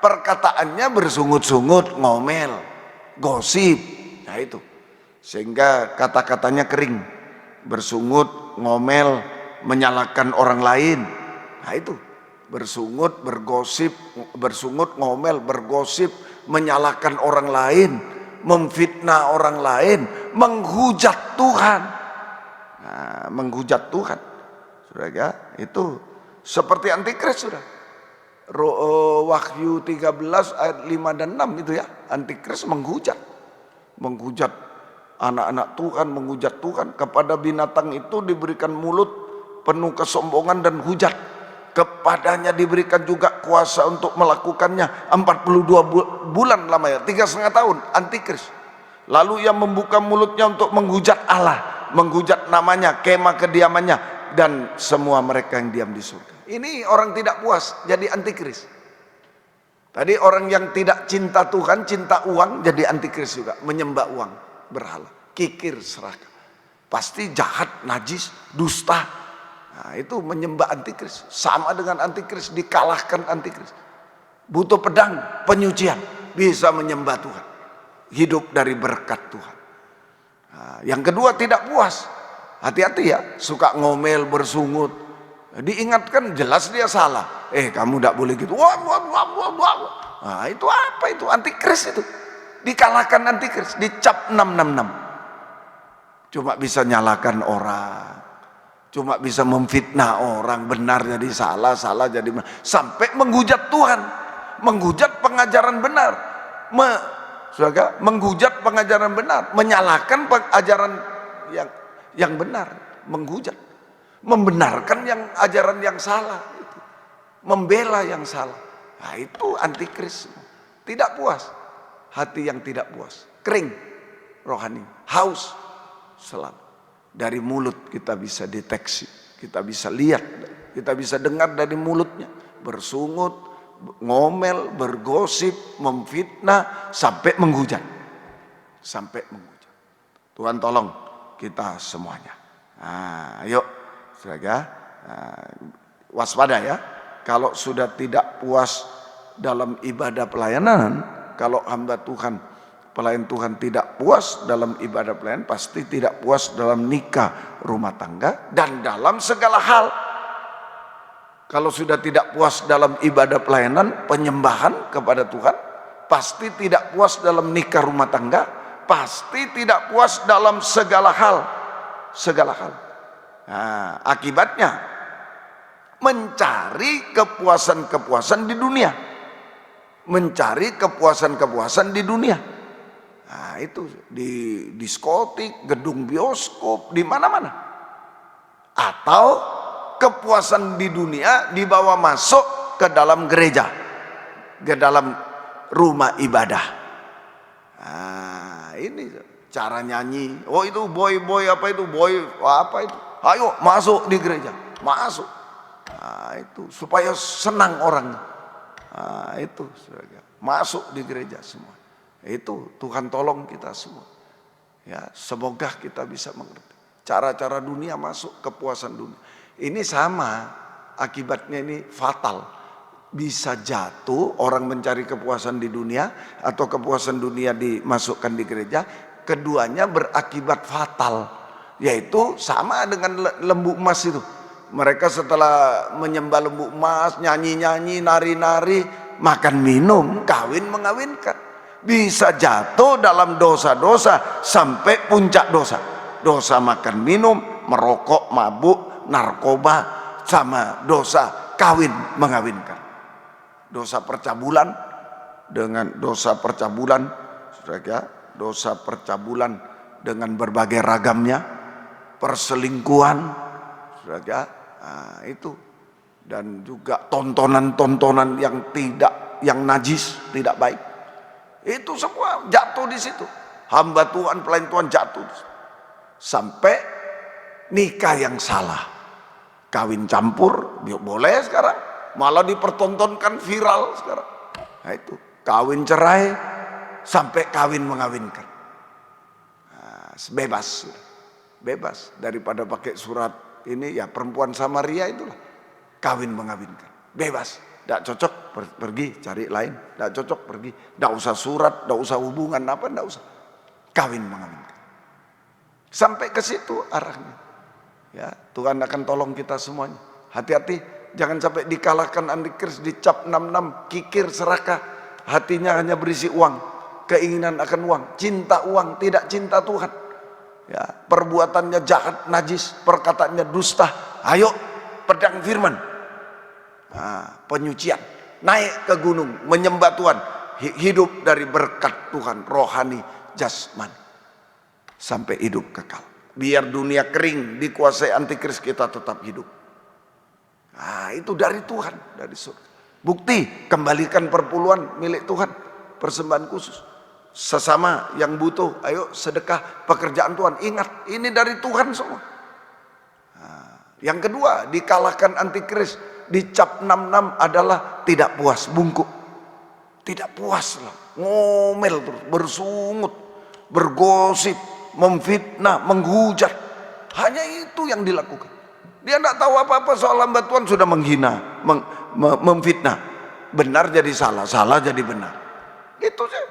perkataannya bersungut-sungut, ngomel, gosip. Nah itu, sehingga kata-katanya kering, bersungut, ngomel, menyalahkan orang lain. Nah itu, bersungut, bergosip, bersungut, ngomel, bergosip, menyalahkan orang lain, memfitnah orang lain, menghujat Tuhan. Nah, menghujat Tuhan, saudara, itu seperti antikris, sudah. Wahyu 13 ayat 5 dan 6 itu ya, antikris menghujat anak-anak Tuhan, menghujat Tuhan. Kepada binatang itu diberikan mulut penuh kesombongan dan hujat, kepadanya diberikan juga kuasa untuk melakukannya 42 bulan lamanya, 3,5 tahun, antikris. Lalu ia membuka mulutnya untuk menghujat Allah, menghujat namanya, kemah kediamannya, dan semua mereka yang diam di surga. Ini orang tidak puas, jadi antikris. Tadi orang yang tidak cinta Tuhan, cinta uang, jadi antikris juga, menyembah uang, berhala, kikir serakah, pasti jahat, najis, dusta. Nah, itu menyembah antikris, sama dengan antikris, dikalahkan antikris. Butuh pedang, penyucian, bisa menyembah Tuhan, hidup dari berkat Tuhan. Nah, yang kedua tidak puas. Hati-hati ya, suka ngomel, bersungut. Diingatkan jelas dia salah. Kamu tidak boleh gitu. Wah. Nah, itu apa itu? Antikris itu. Dikalahkan antikris, dicap 666. Cuma bisa nyalakan orang. Cuma bisa memfitnah orang, benar jadi salah, salah jadi benar. Sampai menghujat Tuhan, menghujat pengajaran benar. Saudara, menghujat pengajaran benar, menyalahkan ajaran yang benar, menghujat, membenarkan yang ajaran yang salah, membela yang salah. Nah, itu antikris. Tidak puas, hati yang tidak puas, kering, rohani, haus selalu. Dari mulut kita bisa deteksi, kita bisa lihat, kita bisa dengar dari mulutnya, bersungut, ngomel, bergosip, memfitnah, sampai menghujat. Sampai menghujat. Tuhan tolong kita semuanya. Nah, ayo, saudara, waspada ya. Kalau sudah tidak puas dalam ibadah pelayanan, kalau hamba Tuhan, pelayan Tuhan tidak puas dalam ibadah pelayanan, pasti tidak puas dalam nikah, rumah tangga, dan dalam segala hal. Kalau sudah tidak puas dalam ibadah pelayanan, penyembahan kepada Tuhan, pasti tidak puas dalam nikah, rumah tangga, pasti tidak puas dalam segala hal. Segala hal. Nah, akibatnya mencari kepuasan-kepuasan di dunia. Mencari kepuasan-kepuasan di dunia. Nah, itu di diskotik, gedung bioskop, di mana-mana. Atau kepuasan di dunia dibawa masuk ke dalam gereja, ke dalam rumah ibadah. Nah, ini cara nyanyi. Oh, itu boy apa itu? Boy apa itu? Ayo masuk di gereja, masuk. Nah, itu supaya senang orang. Nah, itu masuk di gereja semua. Itu Tuhan tolong kita semua. Ya, semoga kita bisa mengerti. Cara-cara dunia masuk kepuasan dunia. Ini sama, akibatnya ini fatal. Bisa jatuh orang mencari kepuasan di dunia atau kepuasan dunia dimasukkan di gereja. Keduanya berakibat fatal. Yaitu sama dengan lembu emas itu. Mereka setelah menyembah lembu emas, nyanyi-nyanyi, nari-nari, makan minum, kawin mengawinkan. Bisa jatuh dalam dosa-dosa sampai puncak dosa. Dosa makan minum, merokok, mabuk, narkoba, sama dosa kawin mengawinkan. Dosa percabulan dengan dosa percabulan, saudara, dosa percabulan dengan berbagai ragamnya, perselingkuhan, saudara, nah, itu, dan juga tontonan-tontonan yang najis, tidak baik. Itu semua jatuh di situ. Hamba Tuhan, pelayan Tuhan jatuh. Sampai nikah yang salah. Kawin campur, boleh sekarang. Malah dipertontonkan viral sekarang. Nah, itu. Kawin cerai, sampai kawin mengawinkan. Nah, bebas. Bebas. Daripada pakai surat ini, ya perempuan Samaria itulah. Kawin mengawinkan. Bebas. Tidak cocok, pergi cari lain. Tidak cocok, pergi. Tidak usah surat, tidak usah hubungan apa, tidak usah. Kawin mengawinkan. Sampai ke situ arahnya. Ya, Tuhan akan tolong kita semuanya. Hati-hati, jangan sampai dikalahkan antikris, dicap 66, kikir, serakah. Hatinya hanya berisi uang, keinginan akan uang, cinta uang, tidak cinta Tuhan. Ya, perbuatannya jahat, najis, perkataannya dusta. Ayo, pedang firman. Nah, penyucian, naik ke gunung, menyembah Tuhan, hidup dari berkat Tuhan, rohani, jasmani, sampai hidup kekal. Biar dunia kering, dikuasai antikris, kita tetap hidup. Nah, itu dari Tuhan, dari surga. Bukti, kembalikan perpuluhan milik Tuhan, persembahan khusus. Sesama yang butuh, ayo sedekah, pekerjaan Tuhan. Ingat, ini dari Tuhan semua. Nah, yang kedua, dikalahkan antikris, dicap 66 adalah tidak puas, bungkuk. Tidak puas lah, ngomel terus, bersungut, bergosip, memfitnah, menghujat. Hanya itu yang dilakukan. Dia tidak tahu apa-apa soal hamba Tuhan, sudah menghina, memfitnah. Benar jadi salah, salah jadi benar. Gitu sih.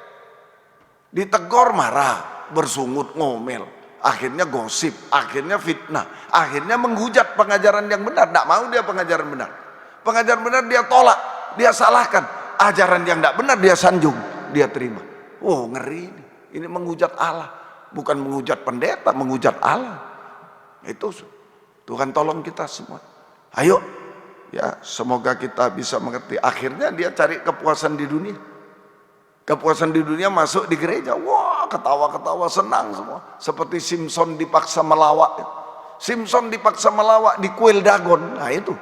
Ditegur marah, bersungut, ngomel. akhirnya gosip, akhirnya fitnah, akhirnya menghujat pengajaran yang benar. Tidak mau dia pengajaran benar. Pengajaran benar dia tolak, dia salahkan. Ajaran yang tidak benar dia sanjung, dia terima. Oh, ngeri ini. Ini menghujat Allah, bukan menghujat pendeta, menghujat Allah. Itu Tuhan tolong kita semua. Ayo, ya semoga kita bisa mengerti. Akhirnya dia cari kepuasan di dunia. Kepuasan di dunia masuk di gereja, wah ketawa-ketawa senang semua. Seperti Simpson dipaksa melawak. Simpson dipaksa melawak di kuil Dagon. Nah itu,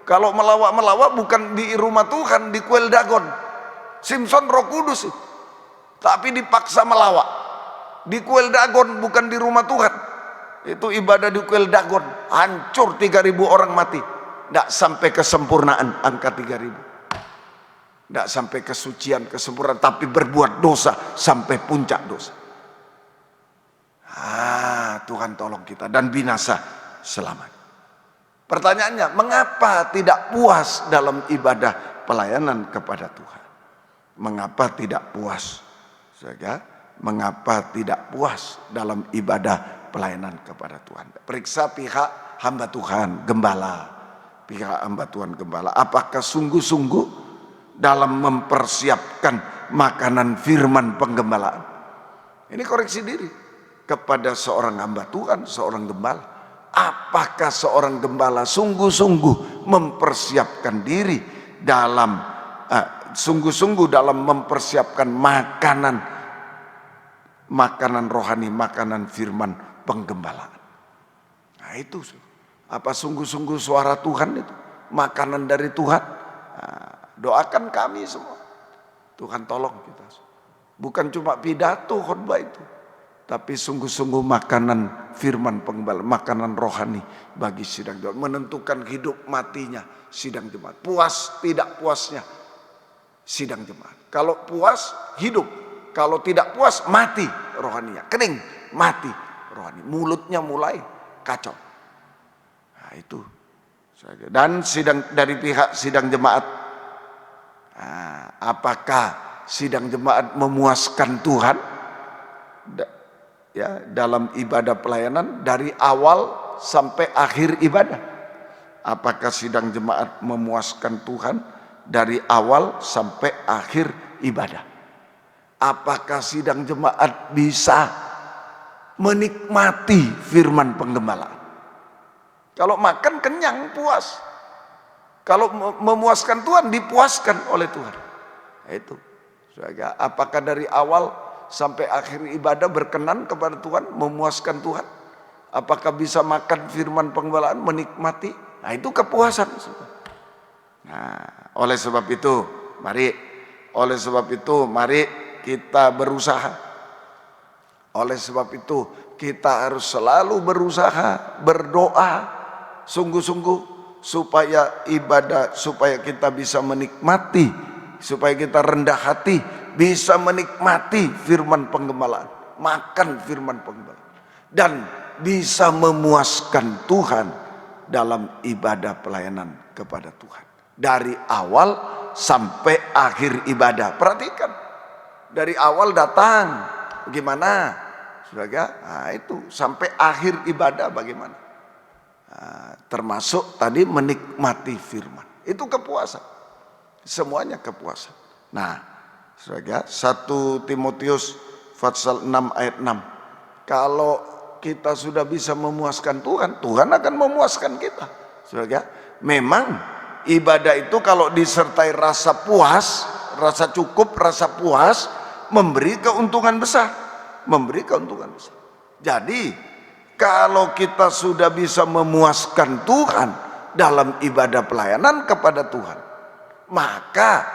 kalau melawak-melawak bukan di rumah Tuhan, di kuil Dagon. Simpson Roh Kudus, tapi dipaksa melawak di kuil Dagon, bukan di rumah Tuhan. Itu ibadah di kuil Dagon, hancur 3.000 orang mati. Tidak sampai kesempurnaan angka 3.000. Tidak sampai kesucian, kesempurnaan, tapi berbuat dosa sampai puncak dosa. Tuhan tolong kita dan binasa selamat. Pertanyaannya, mengapa tidak puas dalam ibadah pelayanan kepada Tuhan? Mengapa tidak puas? Mengapa tidak puas dalam ibadah pelayanan kepada Tuhan? Periksa pihak hamba Tuhan, gembala. Pihak hamba Tuhan, gembala. Apakah sungguh-sungguh dalam mempersiapkan makanan firman penggembalaan? Ini koreksi diri kepada seorang hamba Tuhan, seorang gembala. Apakah seorang gembala sungguh-sungguh mempersiapkan diri dalam sungguh-sungguh dalam mempersiapkan makanan rohani, makanan firman penggembalaan? Nah itu, apa sungguh-sungguh suara Tuhan itu, makanan dari Tuhan? Doakan kami semua, Tuhan tolong kita. Bukan cuma pidato khotbah itu, tapi sungguh-sungguh makanan firman penggembalaan, makanan rohani bagi sidang jemaat, menentukan hidup matinya sidang jemaat. Puas tidak puasnya sidang jemaat. Kalau puas hidup, kalau tidak puas mati rohaninya, kening, mati rohani, mulutnya mulai kacau. Nah itu. Dan sidang dari pihak sidang jemaat, apakah sidang jemaat memuaskan Tuhan ya dalam ibadah pelayanan dari awal sampai akhir ibadah? Apakah sidang jemaat memuaskan Tuhan dari awal sampai akhir ibadah? Apakah sidang jemaat bisa menikmati firman penggembalaan? Kalau makan kenyang, puas. Kalau memuaskan Tuhan, dipuaskan oleh Tuhan. Itu. Apakah dari awal sampai akhir ibadah berkenan kepada Tuhan, memuaskan Tuhan? Apakah bisa makan firman penggembalaan, menikmati? Nah itu kepuasan. Nah, oleh sebab itu, mari kita berusaha. Oleh sebab itu, kita harus selalu berusaha, berdoa, sungguh-sungguh, supaya ibadah, supaya kita bisa menikmati, supaya kita rendah hati, bisa menikmati firman penggembalaan, makan firman penggembalaan, dan bisa memuaskan Tuhan dalam ibadah pelayanan kepada Tuhan dari awal sampai akhir ibadah. Perhatikan, dari awal datang bagaimana, nah itu sampai akhir ibadah bagaimana. Termasuk tadi menikmati firman, itu kepuasan, semuanya kepuasan. Nah, 1 Timotius pasal 6 ayat 6, kalau kita sudah bisa memuaskan Tuhan, Tuhan akan memuaskan kita. Memang ibadah itu kalau disertai rasa puas, rasa cukup, rasa puas, memberi keuntungan besar, Jadi kalau kita sudah bisa memuaskan Tuhan dalam ibadah pelayanan kepada Tuhan, maka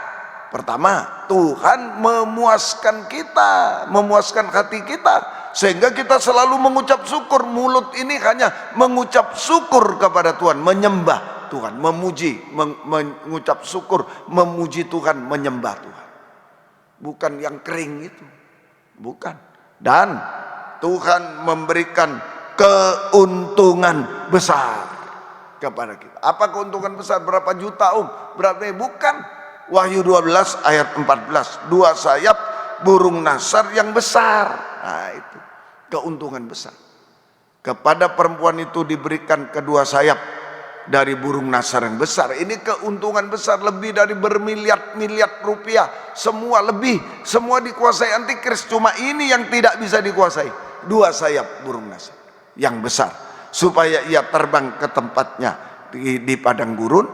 pertama Tuhan memuaskan kita, memuaskan hati kita, sehingga kita selalu mengucap syukur. Mulut ini hanya mengucap syukur kepada Tuhan, menyembah Tuhan, memuji, mengucap syukur, memuji Tuhan, menyembah Tuhan. Bukan yang kering itu, bukan. Dan Tuhan memberikan keuntungan besar kepada kita. Apa keuntungan besar? Berapa juta berarti bukan. Wahyu 12 ayat 14, 2 sayap burung nasar yang besar. Nah itu keuntungan besar. Kepada perempuan itu diberikan kedua sayap dari burung nasar yang besar. Ini keuntungan besar, lebih dari bermiliar-miliar rupiah. Semua lebih, semua dikuasai antikris. Cuma ini yang tidak bisa dikuasai. Dua sayap burung nasar yang besar, supaya ia terbang ke tempatnya di padang gurun,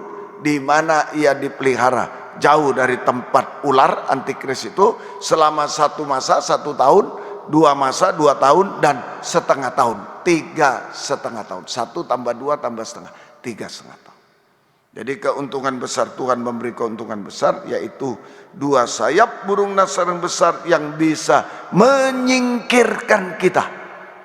di mana ia dipelihara jauh dari tempat ular antikris itu selama 1 masa 1 tahun, 2 masa 2 tahun, dan setengah tahun, 3,5 tahun. 1 tambah 2 tambah setengah, 3,5 tahun. Jadi keuntungan besar, Tuhan memberi keuntungan besar, yaitu 2 sayap burung nasar yang besar yang bisa menyingkirkan kita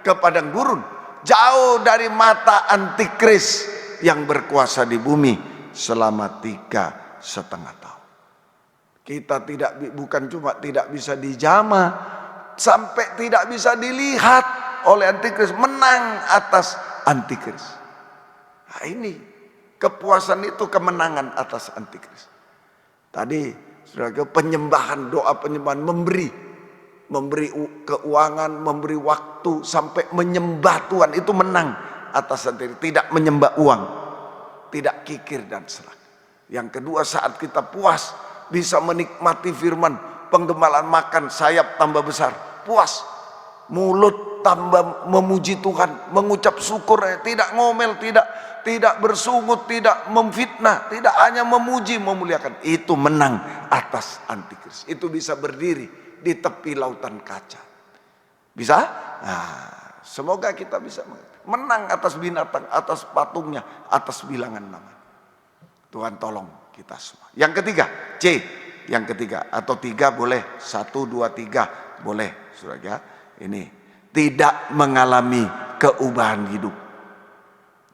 ke padang gurun, jauh dari mata antikris yang berkuasa di bumi selama 3,5 tahun. Kita bukan cuma tidak bisa dijamah, sampai tidak bisa dilihat oleh antikris, menang atas antikris. Nah, ini kepuasan itu, kemenangan atas antikris. Tadi saudara, penyembahan, doa penyembahan, memberi keuangan, memberi waktu, sampai menyembah Tuhan, itu menang atas antikris. Tidak menyembah uang, tidak kikir dan serak. Yang kedua, saat kita puas, bisa menikmati firman, penggembalaan, makan sayap tambah besar, puas, mulut tambah memuji Tuhan, mengucap syukur, tidak ngomel, tidak bersungut, tidak memfitnah, tidak hanya memuji, memuliakan. Itu menang atas antikris. Itu bisa berdiri di tepi lautan kaca. Bisa? Nah, semoga kita bisa menang atas binatang, atas patungnya, atas bilangan nama. Tuhan tolong kita semua. Yang ketiga, C. Yang ketiga, atau 3 boleh, 1, 2, 3 boleh, saudara. Ini tidak mengalami keubahan hidup.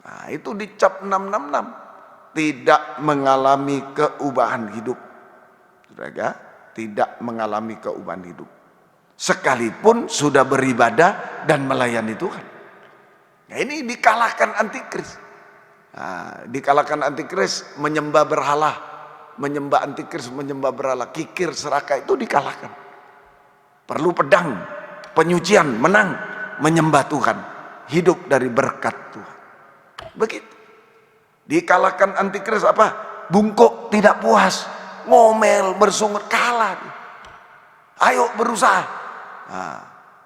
Nah, itu dicap 666. Tidak mengalami keubahan hidup. Saudara, tidak mengalami keubahan hidup. Sekalipun sudah beribadah dan melayani Tuhan. Nah, ini dikalahkan antikris. Nah, dikalahkan antikris, menyembah berhala, menyembah antikris, menyembah berhala, kikir, serakah, itu dikalahkan. Perlu pedang, penyucian, menang, menyembah Tuhan, hidup dari berkat Tuhan. Begitu. Dikalahkan antikris apa? Bungkuk, tidak puas, ngomel, bersungut, kalah. Ayo berusaha. Nah,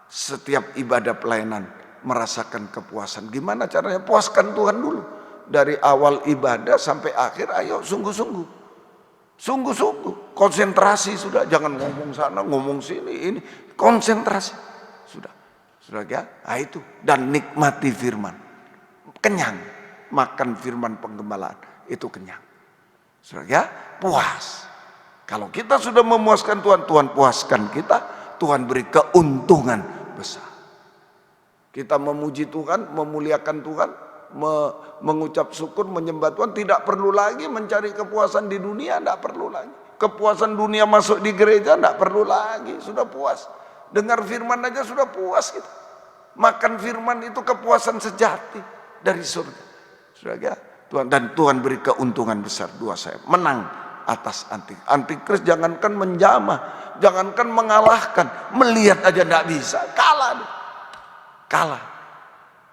setiap ibadah pelayanan merasakan kepuasan. Gimana caranya? Puaskan Tuhan dulu. Dari awal ibadah sampai akhir, ayo sungguh-sungguh. Sungguh-sungguh. Konsentrasi sudah. Jangan ngomong sana, ngomong sini. Ini konsentrasi. Sudah. Sudah ya? Nah, itu. Dan nikmati firman. Kenyang. Makan firman penggembalaan. Itu kenyang. Sudah ya? Puas. Kalau kita sudah memuaskan Tuhan, Tuhan puaskan kita. Tuhan beri keuntungan besar. Kita memuji Tuhan, memuliakan Tuhan, mengucap syukur, menyembah Tuhan, tidak perlu lagi mencari kepuasan di dunia, tidak perlu lagi. Kepuasan dunia masuk di gereja, tidak perlu lagi, sudah puas. Dengar firman aja sudah puas kita. Makan firman itu kepuasan sejati dari surga. Surga Tuhan, dan Tuhan beri keuntungan besar, 2 sayap, menang atas antikris. Jangankan menjamah, jangankan mengalahkan, melihat aja tidak bisa, kalah.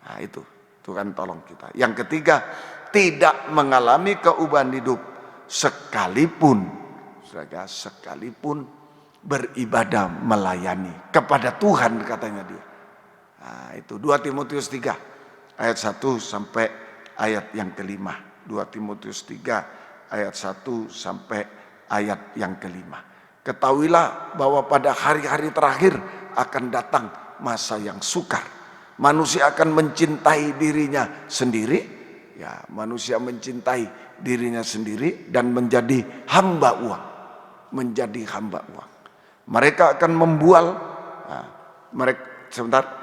Nah, itu Tuhan tolong kita. Yang ketiga, tidak mengalami keubahan hidup sekalipun, saudara, sekalipun beribadah melayani kepada Tuhan, katanya dia. Nah, itu 2 Timotius 3 ayat 1 sampai ayat yang kelima. 2 Timotius 3 ayat 1 sampai ayat yang kelima. Ketahuilah bahwa pada hari-hari terakhir akan datang masa yang sukar. Manusia akan mencintai dirinya sendiri, ya, manusia mencintai dirinya sendiri dan menjadi hamba uang, Mereka akan membual,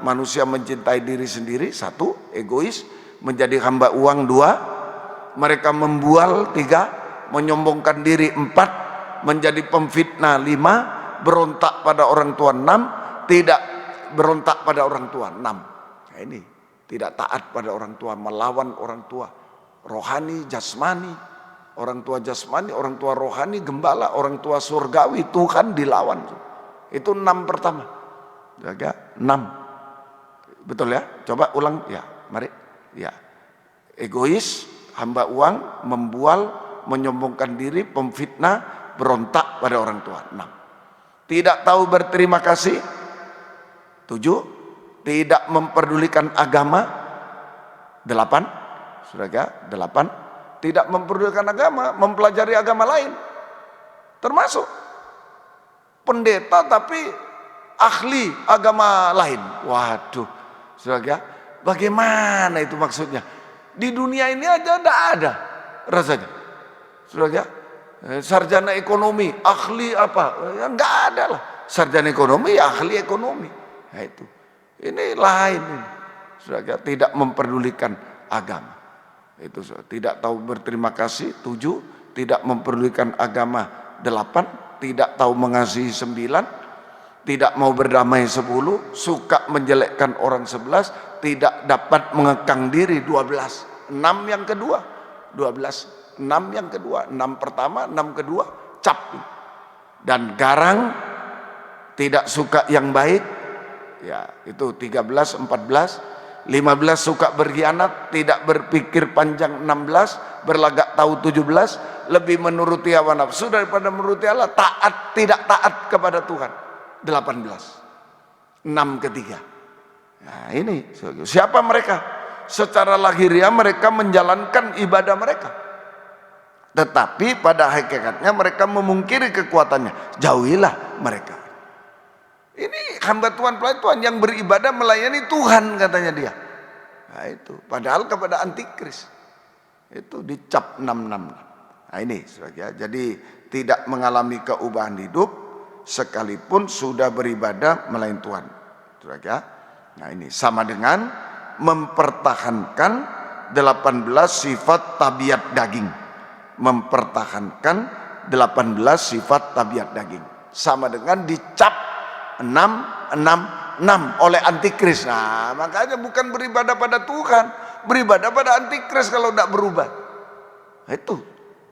manusia mencintai diri sendiri, 1, egois, menjadi hamba uang, 2, mereka membual, 3, menyombongkan diri, 4, menjadi pemfitnah, 5, berontak pada orang tua, 6, tidak berontak pada orang tua, 6. Ini tidak taat pada orang tua, melawan orang tua rohani, jasmani, orang tua jasmani, orang tua rohani, gembala, orang tua surgawi, Tuhan dilawan. Itu 6 pertama. Jaga 6. Betul ya? Coba ulang ya. Mari. Ya. Egois, hamba uang, membual, menyombongkan diri, pemfitnah, berontak pada orang tua. 6. Tidak tahu berterima kasih. 7. Tidak memperdulikan agama. 8. Saudara, 8. Tidak memperdulikan agama, mempelajari agama lain. Termasuk pendeta tapi ahli agama lain. Waduh, saudara, bagaimana itu maksudnya? Di dunia ini aja tidak ada rasanya, saudara. Sarjana ekonomi, ahli apa? Ya enggak ada lah. Sarjana ekonomi, ahli ekonomi. Nah, itu. Ini lain ini. Saudara, tidak memperdulikan agama. Itu tidak tahu berterima kasih. 7. Tidak memperdulikan agama. 8. Tidak tahu mengasihi. 9. Tidak mau berdamai. 10. Suka menjelekkan orang. 11. Tidak dapat mengekang diri. 12. 6 yang kedua. 12. 6 yang kedua. 6 pertama, 6 kedua. Cap. Dan garang. Tidak suka yang baik. Ya, itu 13, 14. 15 suka berkhianat, tidak berpikir panjang. 16 berlagak tahu. 17 lebih menuruti hawa nafsu daripada menuruti Allah. Taat, tidak taat kepada Tuhan. 18. 6 ketiga. Nah ini siapa mereka? Secara lahiriah mereka menjalankan ibadah mereka, tetapi pada hakikatnya mereka memungkiri kekuatannya. Jauhilah mereka. Ini hamba Tuhan, pelayan Tuhan yang beribadah melayani Tuhan katanya dia. Nah itu, padahal kepada antikris. Itu dicap 666. Nah ini, saudara, jadi tidak mengalami keubahan hidup sekalipun sudah beribadah melayani Tuhan. Saudara, nah ini sama dengan mempertahankan 18 sifat tabiat daging. Mempertahankan 18 sifat tabiat daging. Sama dengan dicap 666 oleh antikris. Nah makanya bukan beribadah pada Tuhan, beribadah pada antikris kalau tidak berubah. Nah, itu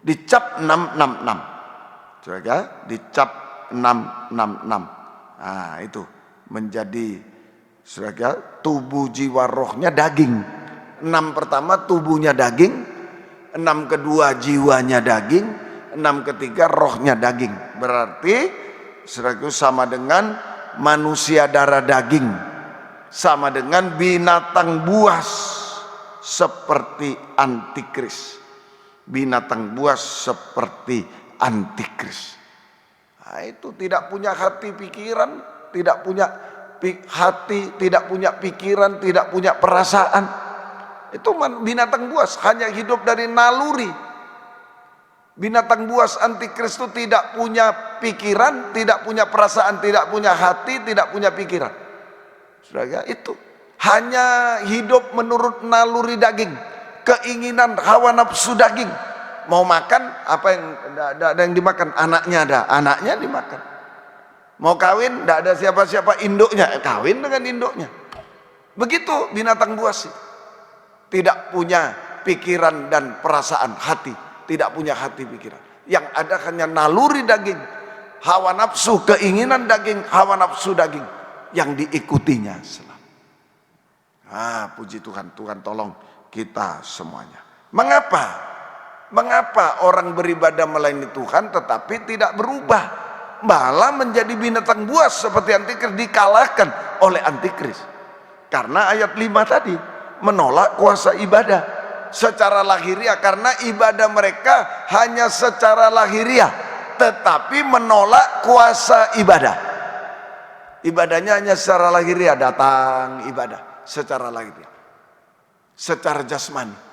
dicap 666. Saudara, dicap 666. Nah itu menjadi, saudara, tubuh jiwa rohnya daging. 6 pertama tubuhnya daging, 6 kedua jiwanya daging, 6 ketiga rohnya daging. Berarti saudara, sama dengan manusia darah daging, sama dengan binatang buas seperti antikris. Binatang buas seperti antikris. Nah, itu tidak punya hati pikiran, tidak punya hati, tidak punya pikiran, tidak punya perasaan. Itu binatang buas, hanya hidup dari naluri. Binatang buas antikris itu tidak punya pikiran, tidak punya perasaan, tidak punya hati, tidak punya pikiran. Saudara, itu hanya hidup menurut naluri daging, keinginan hawa nafsu daging. Mau makan apa yang ada yang dimakan, anaknya ada, anaknya dimakan. Mau kawin, tidak ada siapa-siapa, induknya kawin dengan induknya. Begitu binatang buas itu. Tidak punya pikiran dan perasaan, hati. Tidak punya hati pikiran. Yang ada hanya naluri daging, hawa nafsu, keinginan daging, hawa nafsu daging yang diikutinya selalu. Puji Tuhan, Tuhan tolong kita semuanya. Mengapa orang beribadah melayani Tuhan tetapi tidak berubah, malah menjadi binatang buas seperti antikris, dikalahkan oleh antikris? Karena ayat 5 tadi menolak kuasa ibadah secara lahiriah, karena ibadah mereka hanya secara lahiriah tetapi menolak kuasa ibadah. Ibadahnya hanya secara lahiriah, datang ibadah secara lahiriah, secara jasmani.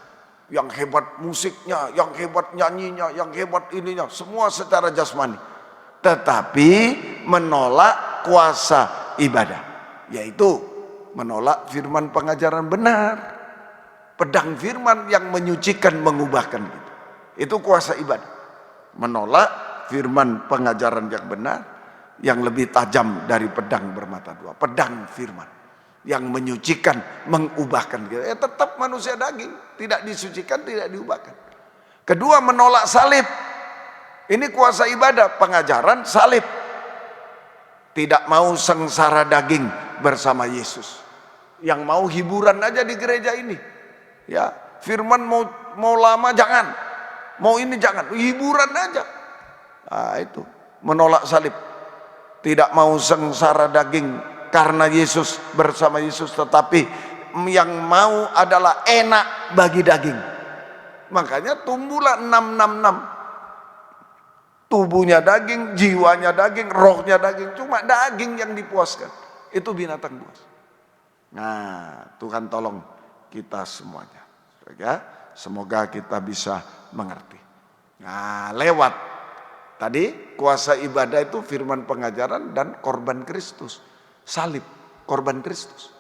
Yang hebat musiknya, yang hebat nyanyinya, yang hebat ininya, semua secara jasmani, tetapi menolak kuasa ibadah, yaitu menolak firman pengajaran benar. Pedang firman yang menyucikan, mengubahkan gitu. Itu kuasa ibadah. Menolak firman pengajaran yang benar, yang lebih tajam dari pedang bermata dua. Pedang firman yang menyucikan, mengubahkan gitu. Tetap manusia daging, tidak disucikan, tidak diubahkan. Kedua, menolak salib. Ini kuasa ibadah, pengajaran salib. Tidak mau sengsara daging bersama Yesus. Yang mau hiburan aja di gereja ini. Ya, firman mau lama jangan. Mau ini jangan, hiburan aja. Nah, itu menolak salib. Tidak mau sengsara daging karena Yesus, bersama Yesus, tetapi yang mau adalah enak bagi daging. Makanya tumbuhlah 666. Tubuhnya daging, jiwanya daging, rohnya daging. Cuma daging yang dipuaskan. Itu binatang buas. Nah, Tuhan tolong kita semuanya. Ya, semoga kita bisa mengerti. Nah, lewat tadi kuasa ibadah itu firman pengajaran dan korban Kristus. Salib, korban Kristus.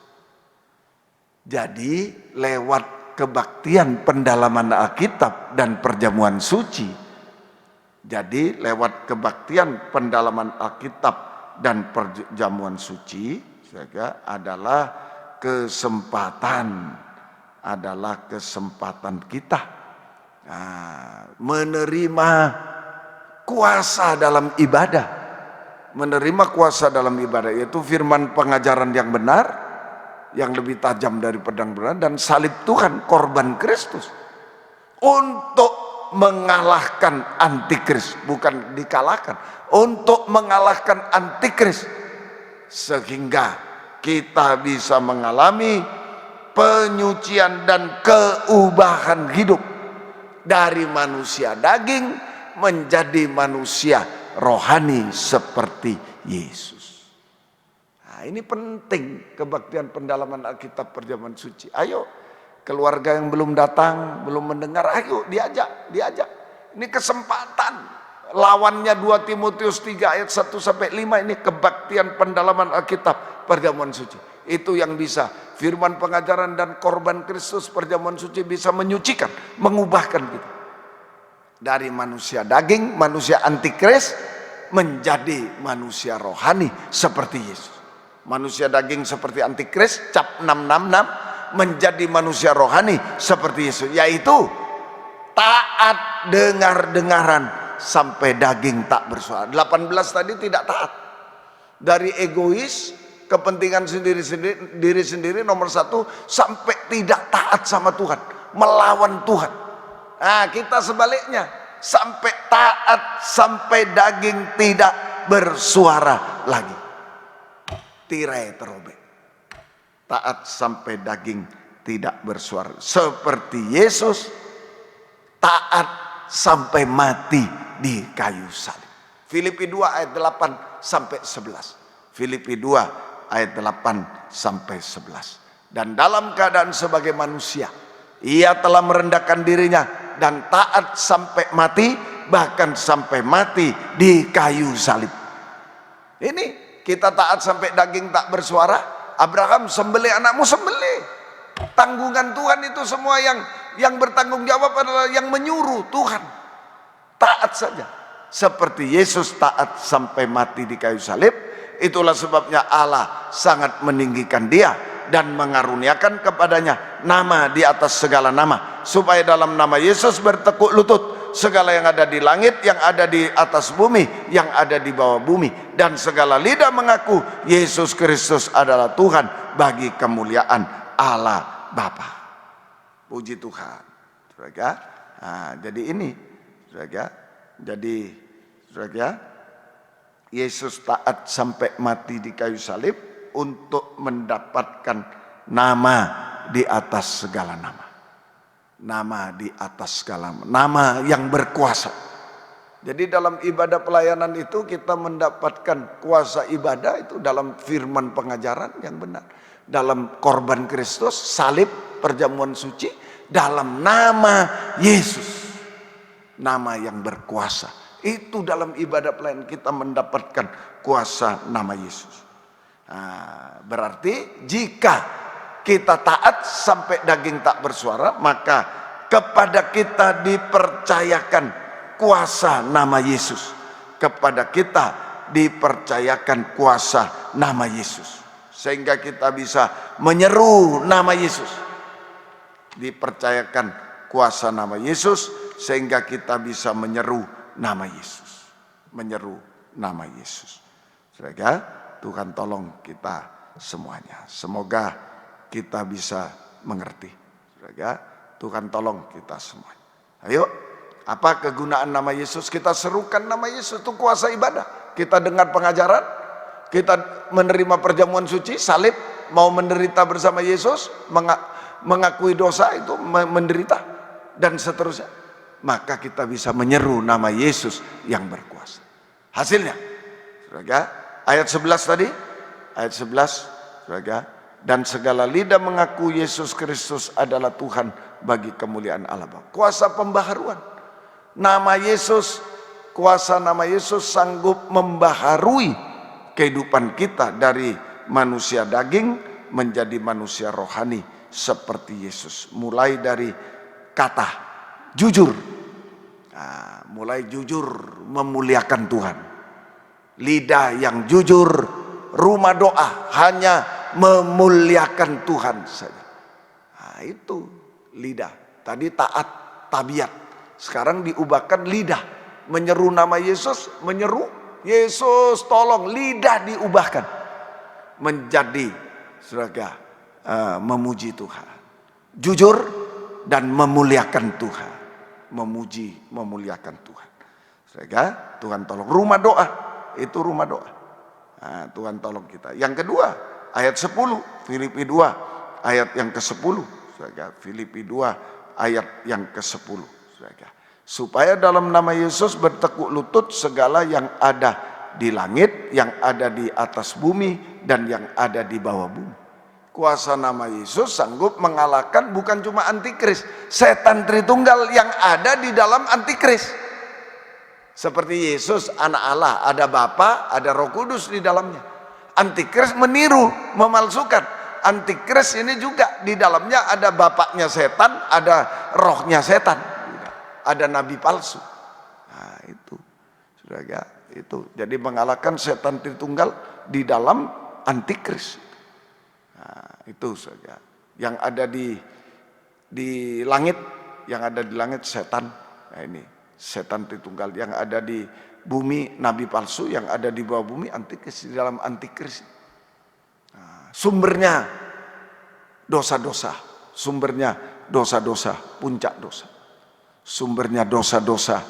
Jadi lewat kebaktian pendalaman Alkitab dan perjamuan suci. Jadi lewat kebaktian pendalaman Alkitab dan perjamuan suci adalah kesempatan kita menerima kuasa dalam ibadah. Menerima kuasa dalam ibadah yaitu firman pengajaran yang benar, yang lebih tajam dari pedang berani, dan salib Tuhan, korban Kristus untuk mengalahkan antikris, bukan dikalahkan, untuk mengalahkan antikris, sehingga kita bisa mengalami penyucian dan keubahan hidup dari manusia daging menjadi manusia rohani seperti Yesus. Nah, ini penting kebaktian pendalaman Alkitab perjamuan suci. Ayo, keluarga yang belum datang, belum mendengar, ayo diajak. Ini kesempatan. Lawannya 2 Timotius 3 ayat 1 sampai 5 ini kebaktian pendalaman Alkitab perjamuan suci. Itu yang bisa firman pengajaran dan korban Kristus perjamuan suci bisa menyucikan, mengubahkan kita. Dari manusia daging, manusia antikris menjadi manusia rohani seperti Yesus. Manusia daging seperti antikris, cap 666, menjadi manusia rohani seperti Yesus, yaitu taat dengar-dengaran sampai daging tak bersuara. 18 tadi tidak taat. Dari egois, kepentingan diri sendiri nomor 1, sampai tidak taat sama Tuhan, melawan Tuhan. Nah, kita sebaliknya, sampai taat sampai daging tidak bersuara lagi. Tirai terobek. Taat sampai daging tidak bersuara. Seperti Yesus taat sampai mati di kayu salib. Filipi 2 ayat 8 sampai 11. Filipi 2 ayat 8 sampai 11. Dan dalam keadaan sebagai manusia, ia telah merendahkan dirinya dan taat sampai mati, bahkan sampai mati di kayu salib. Ini kita taat sampai daging tak bersuara. Abraham, sembelih anakmu, sembelih. Tanggungan Tuhan itu semua yang bertanggung jawab adalah yang menyuruh Tuhan. Taat saja. Seperti Yesus taat sampai mati di kayu salib. Itulah sebabnya Allah sangat meninggikan dia dan mengaruniakan kepadanya nama di atas segala nama, supaya dalam nama Yesus bertekuk lutut segala yang ada di langit, yang ada di atas bumi, yang ada di bawah bumi, dan segala lidah mengaku Yesus Kristus adalah Tuhan bagi kemuliaan Allah Bapa. Puji Tuhan. Saudara, nah, jadi ini, saudara, jadi saudara, Yesus taat sampai mati di kayu salib untuk mendapatkan nama di atas segala nama. Nama di atas segala nama yang berkuasa. Jadi dalam ibadah pelayanan itu kita mendapatkan kuasa ibadah itu dalam firman pengajaran yang benar, dalam korban Kristus, salib, perjamuan suci, dalam nama Yesus, nama yang berkuasa. Itu dalam ibadah pelayanan kita mendapatkan kuasa nama Yesus. Nah, berarti jika kita taat sampai daging tak bersuara, maka kepada kita dipercayakan kuasa nama Yesus. Kepada kita dipercayakan kuasa nama Yesus. Sehingga kita bisa menyeru nama Yesus. Dipercayakan kuasa nama Yesus, sehingga kita bisa menyeru nama Yesus. Menyeru nama Yesus. Saudara, Tuhan tolong kita semuanya. Semoga kita bisa mengerti. Saudara, Tuhan tolong kita semua. Ayo, apa kegunaan nama Yesus? Kita serukan nama Yesus, itu kuasa ibadah. Kita dengar pengajaran, kita menerima perjamuan suci, salib, mau menderita bersama Yesus, mengakui dosa itu menderita, dan seterusnya. Maka kita bisa menyeru nama Yesus yang berkuasa. Hasilnya, saudara, ayat 11 tadi, ayat 11, saudara, dan segala lidah mengaku Yesus Kristus adalah Tuhan bagi kemuliaan Allah Bapa. Kuasa pembaharuan. Nama Yesus, kuasa nama Yesus sanggup membaharui kehidupan kita dari manusia daging menjadi manusia rohani seperti Yesus. Mulai dari kata jujur. Nah, mulai jujur memuliakan Tuhan. Lidah yang jujur, rumah doa hanya memuliakan Tuhan saja. Nah, itu lidah. Tadi taat, tabiat. Sekarang diubahkan lidah. Menyeru nama Yesus, menyeru Yesus tolong, lidah diubahkan menjadi saudara memuji Tuhan. Jujur dan memuliakan Tuhan. Memuji, memuliakan Tuhan. Saudara, Tuhan tolong. Rumah doa, itu rumah doa. Nah, Tuhan tolong kita. Yang kedua, ayat 10, Filipi 2 ayat yang ke-10. Saudara, Filipi 2 ayat yang ke-10. Saudara, supaya dalam nama Yesus bertekuk lutut segala yang ada di langit, yang ada di atas bumi, dan yang ada di bawah bumi. Kuasa nama Yesus sanggup mengalahkan bukan cuma antikris, setan Tritunggal yang ada di dalam antikris. Seperti Yesus anak Allah, ada Bapa, ada Roh Kudus di dalamnya. Antikris meniru, memalsukan. Antikris ini juga di dalamnya ada bapaknya setan, ada rohnya setan, ada nabi palsu. Nah, itu saudara, itu jadi mengalahkan setan Tritunggal di dalam antikris. Nah, itu saja yang ada di langit, yang ada di langit setan. Nah, ini setan Tritunggal. Yang ada di bumi nabi palsu, yang ada di bawah bumi antikris. Di dalam antikris sumbernya dosa-dosa, sumbernya dosa-dosa, puncak dosa. Sumbernya dosa-dosa,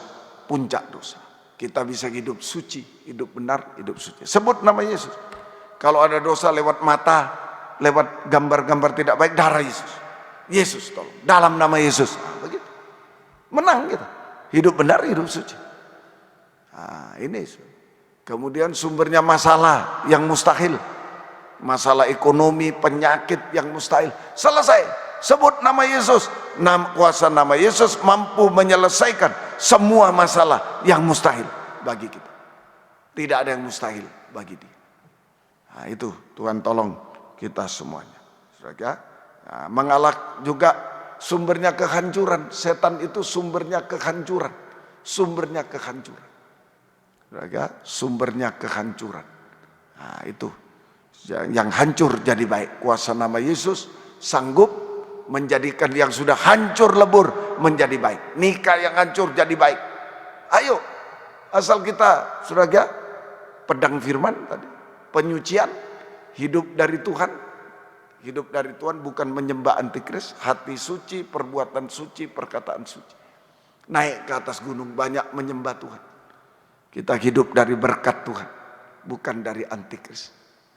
puncak dosa. Kita bisa hidup suci, hidup benar, hidup suci. Sebut nama Yesus. Kalau ada dosa lewat mata, lewat gambar-gambar tidak baik, darah Yesus. Yesus tolong, dalam nama Yesus. Nah, begitu. Menang kita. Hidup benar, hidup suci. Nah, ini. Kemudian sumbernya masalah yang mustahil. Masalah ekonomi, penyakit yang mustahil. Selesai. Sebut nama Yesus. Kuasa nama Yesus mampu menyelesaikan semua masalah yang mustahil bagi kita. Tidak ada yang mustahil bagi dia. Nah, itu Tuhan tolong kita semuanya. Saudara, nah, mengalah juga sumbernya kehancuran. Setan itu sumbernya kehancuran. Sumbernya kehancuran. Saudara, sumbernya kehancuran. Nah, itu yang hancur jadi baik. Kuasa nama Yesus sanggup menjadikan yang sudah hancur lebur menjadi baik. Nikah yang hancur jadi baik. Ayo, asal kita saudara pedang firman tadi, penyucian, hidup dari Tuhan. Hidup dari Tuhan bukan menyembah antikris, hati suci, perbuatan suci, perkataan suci. Naik ke atas gunung banyak menyembah Tuhan. Kita hidup dari berkat Tuhan, bukan dari antikris.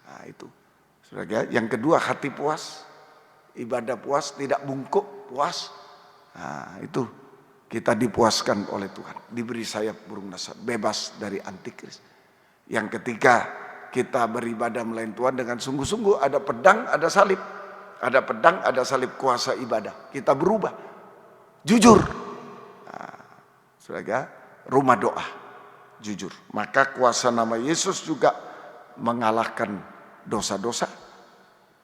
Nah, itu. Saudara, yang kedua hati puas, ibadah puas, tidak bungkuk, puas. Nah, itu kita dipuaskan oleh Tuhan, diberi sayap burung nasar, bebas dari antikris. Yang ketiga, kita beribadah melayan Tuhan dengan sungguh-sungguh, ada pedang, ada salib. Ada pedang, ada salib, kuasa ibadah. Kita berubah, jujur. Nah, saudara, rumah doa, jujur. Maka kuasa nama Yesus juga mengalahkan dosa-dosa,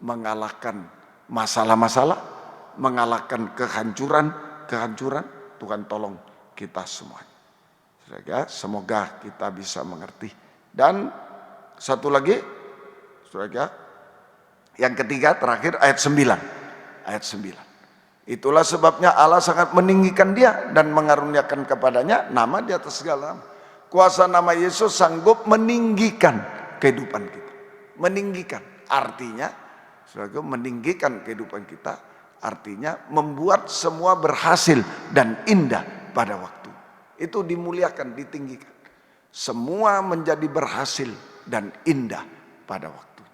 mengalahkan masalah-masalah, mengalahkan kehancuran. Tuhan tolong kita semuanya. Saudara, semoga kita bisa mengerti. Dan satu lagi, saudara, yang ketiga terakhir ayat 9. Ayat 9. Itulah sebabnya Allah sangat meninggikan dia dan mengaruniakan kepadanya nama di atas segala nama. Kuasa nama Yesus sanggup meninggikan kehidupan kita. Meninggikan artinya Saudara, meninggikan kehidupan kita artinya membuat semua berhasil dan indah pada waktu. Itu dimuliakan, ditinggikan. Semua menjadi berhasil dan indah pada waktu.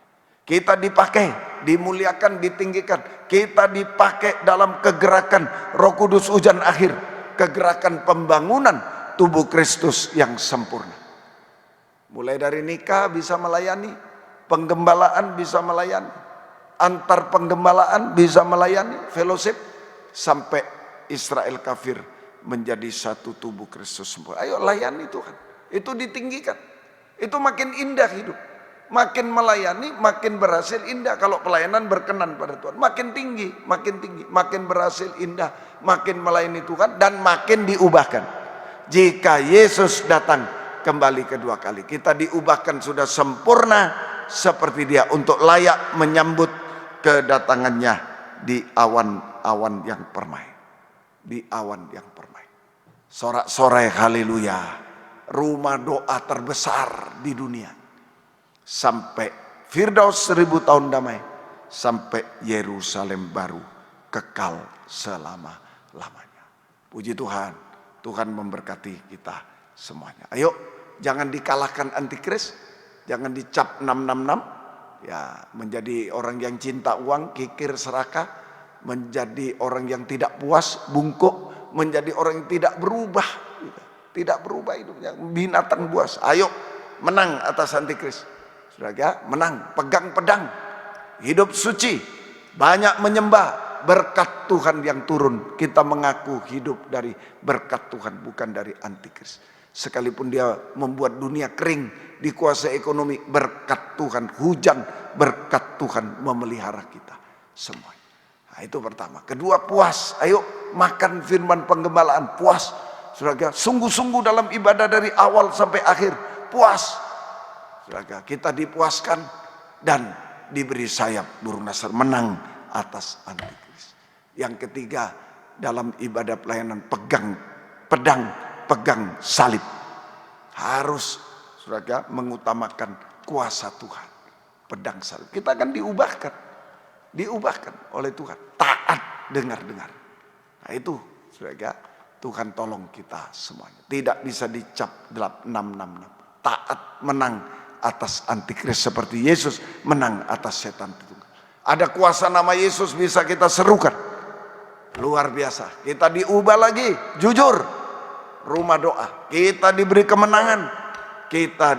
Kita dipakai, dimuliakan, ditinggikan. Kita dipakai dalam kegerakan Roh Kudus hujan akhir. Kegerakan pembangunan tubuh Kristus yang sempurna. Mulai dari nikah bisa melayani, penggembalaan bisa melayani, antar penggembalaan bisa melayani, fellowship, sampai Israel kafir menjadi satu tubuh Kristus sempurna. Ayo layani Tuhan. Itu ditinggikan. Itu makin indah hidup. Makin melayani, makin berhasil, indah. Kalau pelayanan berkenan pada Tuhan, makin tinggi, makin berhasil, indah, makin melayani Tuhan, dan makin diubahkan. Jika Yesus datang kembali kedua kali, kita diubahkan sudah sempurna seperti Dia untuk layak menyambut kedatangannya di awan-awan yang permai. Di awan yang permai. Sorak-sorai haleluya. Rumah doa terbesar di dunia. Sampai Firdaus 1000 tahun damai, sampai Yerusalem baru kekal selama-lamanya. Puji Tuhan, Tuhan memberkati kita semuanya. Ayo, jangan dikalahkan antikris, jangan dicap 666, ya, menjadi orang yang cinta uang, kikir, serakah, menjadi orang yang tidak puas, bungkuk, menjadi orang yang tidak berubah, hidupnya, binatang buas. Ayo, menang atas antikris. Saudara, menang, pegang pedang, hidup suci, banyak menyembah, berkat Tuhan yang turun. Kita mengaku hidup dari berkat Tuhan, bukan dari antikris. Sekalipun dia membuat dunia kering, dikuasai ekonomi, berkat Tuhan, hujan, berkat Tuhan memelihara kita semua. Nah, itu pertama. Kedua, puas. Ayo makan firman penggembalaan, puas. Saudara, sungguh-sungguh dalam ibadah dari awal sampai akhir, puas. Saudara, kita dipuaskan dan diberi sayap burung nasr, menang atas antikris. Yang ketiga, dalam ibadah pelayanan, pegang pedang, pegang salib. Harus, saudara, mengutamakan kuasa Tuhan. Pedang salib. Kita akan diubahkan oleh Tuhan. Taat, dengar-dengar. Nah itu, saudara, Tuhan tolong kita semuanya. Tidak bisa dicap 666. Taat, menang atas antikris seperti Yesus menang atas setan itu. Ada kuasa nama Yesus bisa kita serukan. Luar biasa. Kita diubah lagi, jujur. Rumah doa. Kita diberi kemenangan. Kita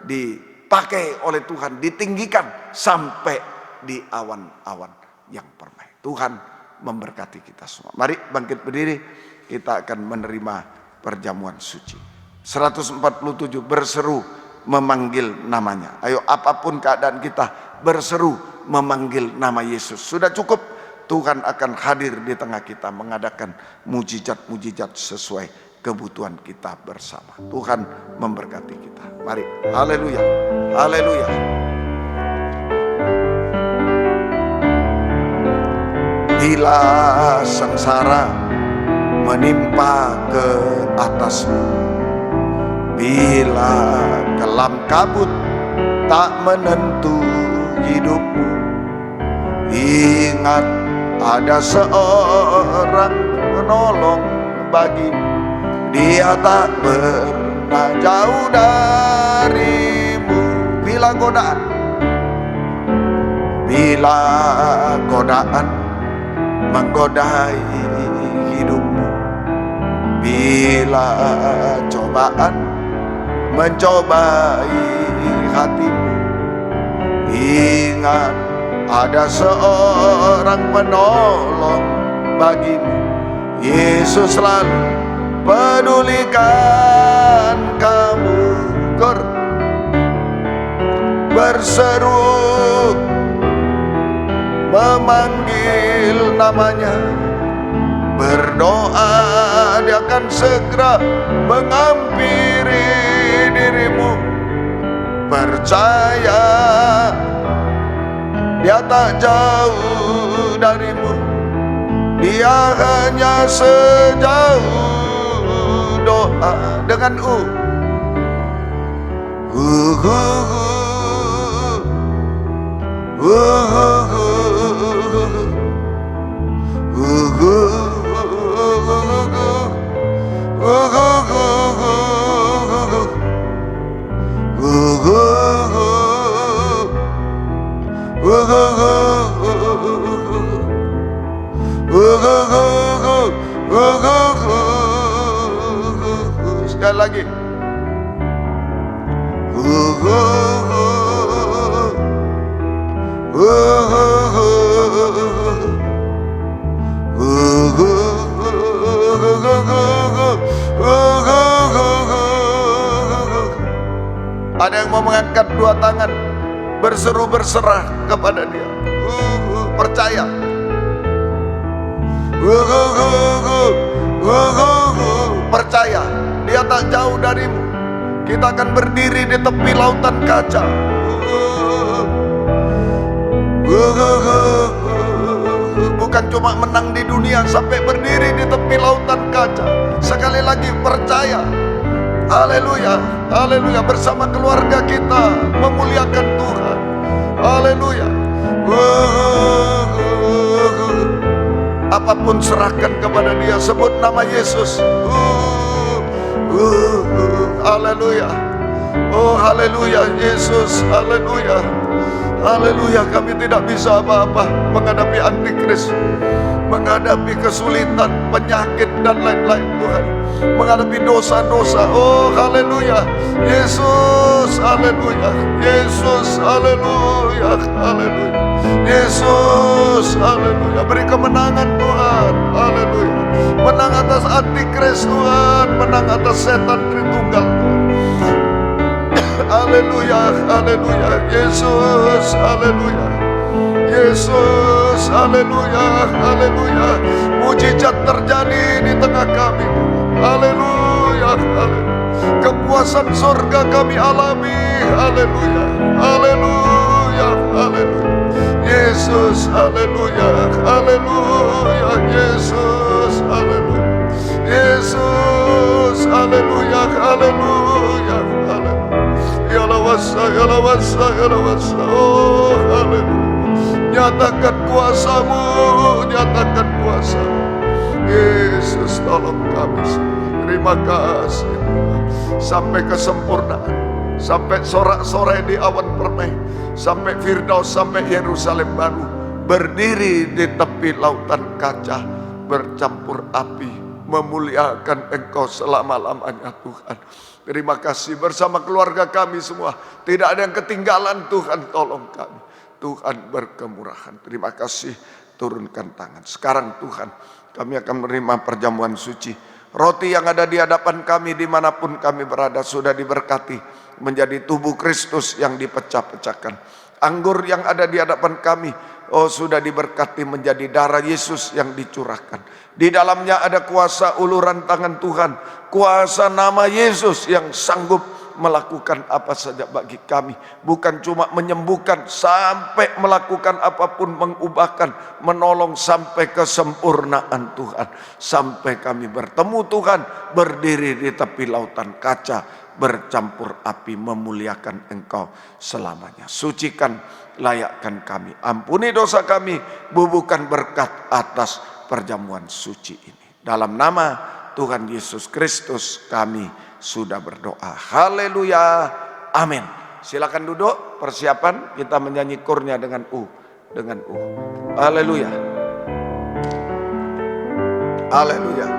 dipakai oleh Tuhan, ditinggikan sampai di awan-awan yang permai. Tuhan memberkati kita semua. Mari bangkit berdiri, kita akan menerima perjamuan suci. 147 berseru memanggil namanya. Ayo, apapun keadaan kita, berseru memanggil nama Yesus. Sudah cukup, Tuhan akan hadir di tengah kita, mengadakan mujizat-mujizat sesuai kebutuhan kita bersama. Tuhan memberkati kita. Mari, haleluya, haleluya. Bila sengsara menimpa ke atasmu, bila kelam kabut tak menentu hidupmu, ingat ada seorang penolong bagimu. Dia tak pernah jauh darimu. Bila godaan menggodai hidupmu, bila cobaan mencobai hatimu, ingat ada seorang penolong bagimu. Yesus selalu pedulikan kamu. Berseru memanggil namanya, berdoa dia akan segera menghampiri dirimu. Percaya dia tak jauh darimu, dia hanya sejauh doa. Dengan Sekali lagi. Ada yang mau mengangkat dua tangan, berseru berserah kepada Dia. Percaya. Percaya, Dia tak jauh darimu. Kita akan berdiri di tepi lautan kaca. Bukan cuma menang di dunia, sampai berdiri di tepi lautan kaca. Sekali lagi percaya. Haleluya, haleluya. Bersama keluarga kita memuliakan Tuhan. Haleluya. Apapun serahkan kepada Dia, sebut nama Yesus. Haleluya. Oh haleluya, Yesus, haleluya. Haleluya, kami tidak bisa apa-apa menghadapi antikris, menghadapi kesulitan, penyakit dan lain-lain Tuhan, menghadapi dosa-dosa. Oh haleluya, Yesus, haleluya. Yesus, haleluya, haleluya. Yesus, haleluya. Beri kemenangan Tuhan, haleluya. Menang atas antikris Tuhan, menang atas setan Tritunggal Tuhan. Haleluya, haleluya. Yesus, haleluya. Yesus, haleluya, haleluya. Mujizat terjadi di tengah kami. Haleluya, haleluya. Kepuasan surga kami alami. Haleluya, haleluya, haleluya. Yesus, haleluya, haleluya. Yesus, haleluya. Yesus, haleluya, haleluya, haleluya. Ya lawasa, ya lawasa, ya lawasa. Oh haleluya. Nyatakan kuasa-Mu, nyatakan kuasa-Mu. Yesus, tolong kami semua. Terima kasih. Sampai kesempurnaan, sampai sorak-sorai di awan permai, sampai Firdaus, sampai Yerusalem baru, berdiri di tepi lautan kaca, bercampur api, memuliakan Engkau selama-lamanya Tuhan. Terima kasih. Bersama keluarga kami semua, tidak ada yang ketinggalan Tuhan, tolong kami. Tuhan berkemurahan. Terima kasih. Turunkan tangan. Sekarang Tuhan, kami akan menerima perjamuan suci. Roti yang ada di hadapan kami dimanapun kami berada sudah diberkati menjadi tubuh Kristus yang dipecah-pecahkan. Anggur yang ada di hadapan kami, oh sudah diberkati menjadi darah Yesus yang dicurahkan. Di dalamnya ada kuasa uluran tangan Tuhan, kuasa nama Yesus yang sanggup melakukan apa saja bagi kami. Bukan cuma menyembuhkan, sampai melakukan apapun, mengubahkan, menolong sampai kesempurnaan Tuhan. Sampai kami bertemu Tuhan, berdiri di tepi lautan kaca, bercampur api, memuliakan Engkau selamanya. Sucikan, layakkan kami, ampuni dosa kami, bubuhkan berkat atas perjamuan suci ini. Dalam nama Tuhan Yesus Kristus kami sudah berdoa. Haleluya, amin. Silakan duduk, persiapan kita menyanyi kurnya dengan dengan Haleluya, haleluya.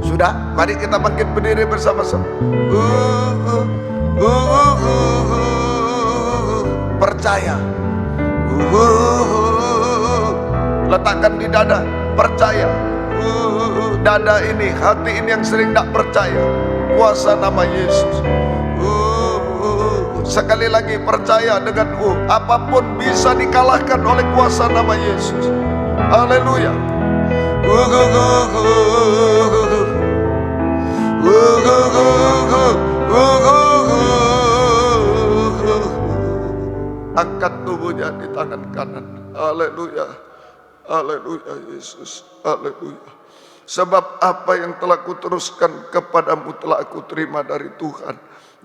Sudah, mari kita bangkit berdiri bersama-sama. Percaya. Letakkan di dada, percaya. Dada ini, hati ini yang sering tak percaya, kuasa nama Yesus. Sekali lagi percaya dengan apapun bisa dikalahkan oleh kuasa nama Yesus. Haleluya. Angkat tubuhnya di tangan kanan. Haleluya. Haleluya Yesus. Haleluya. Sebab apa yang telah kuteruskan kepadamu telah aku terima dari Tuhan,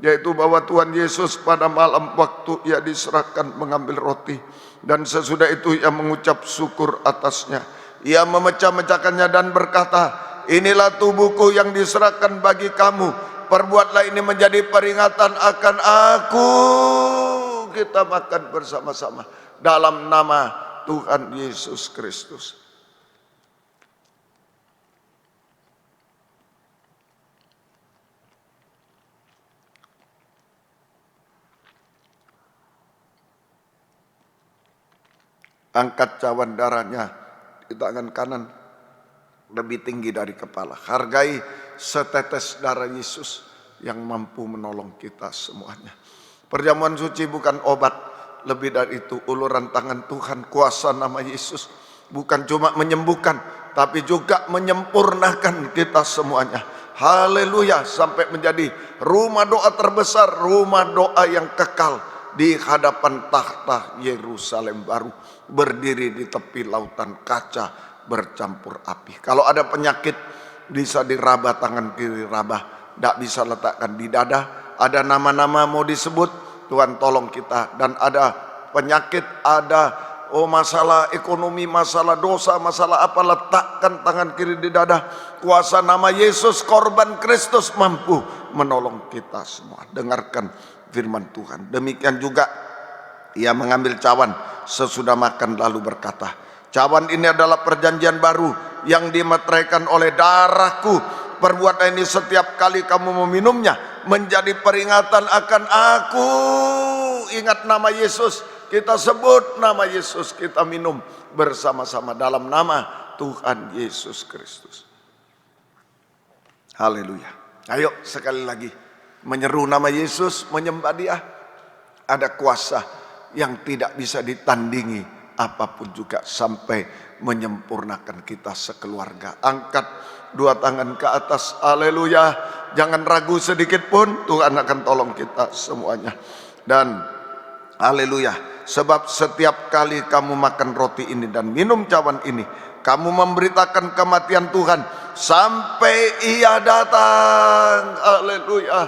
yaitu bahwa Tuhan Yesus pada malam waktu ia diserahkan mengambil roti, dan sesudah itu ia mengucap syukur atasnya. Ia memecah-mecahkannya dan berkata, inilah tubuhku yang diserahkan bagi kamu. Perbuatlah ini menjadi peringatan akan aku. Kita makan bersama-sama dalam nama Tuhan Yesus Kristus. Angkat cawan darahnya di tangan kanan, lebih tinggi dari kepala. Hargai setetes darah Yesus yang mampu menolong kita semuanya. Perjamuan suci bukan obat, lebih dari itu uluran tangan Tuhan, kuasa nama Yesus bukan cuma menyembuhkan, tapi juga menyempurnakan kita semuanya. Haleluya, sampai menjadi rumah doa terbesar, rumah doa yang kekal di hadapan takhta Yerusalem baru, berdiri di tepi lautan kaca bercampur api. Kalau ada penyakit bisa diraba tangan kiri, rabah, tidak bisa letakkan di dada. Ada nama-nama mau disebut, Tuhan tolong kita. Dan ada penyakit, ada masalah ekonomi, masalah dosa, masalah apa, letakkan tangan kiri di dada. Kuasa nama Yesus, korban Kristus mampu menolong kita semua. Dengarkan firman Tuhan. Demikian juga ia mengambil cawan sesudah makan lalu berkata, cawan ini adalah perjanjian baru yang dimeteraikan oleh darahku. Perbuatlah ini setiap kali kamu meminumnya menjadi peringatan akan aku. Ingat nama Yesus, kita sebut nama Yesus, kita minum bersama-sama dalam nama Tuhan Yesus Kristus. Haleluya. Ayo sekali lagi menyeru nama Yesus, menyembah Dia. Ada kuasa yang tidak bisa ditandingi apapun juga sampai menyempurnakan kita sekeluarga. Angkat dua tangan ke atas, haleluya. Jangan ragu sedikit pun, Tuhan akan tolong kita semuanya. Dan haleluya, sebab setiap kali kamu makan roti ini dan minum cawan ini, kamu memberitakan kematian Tuhan sampai Ia datang. Haleluya,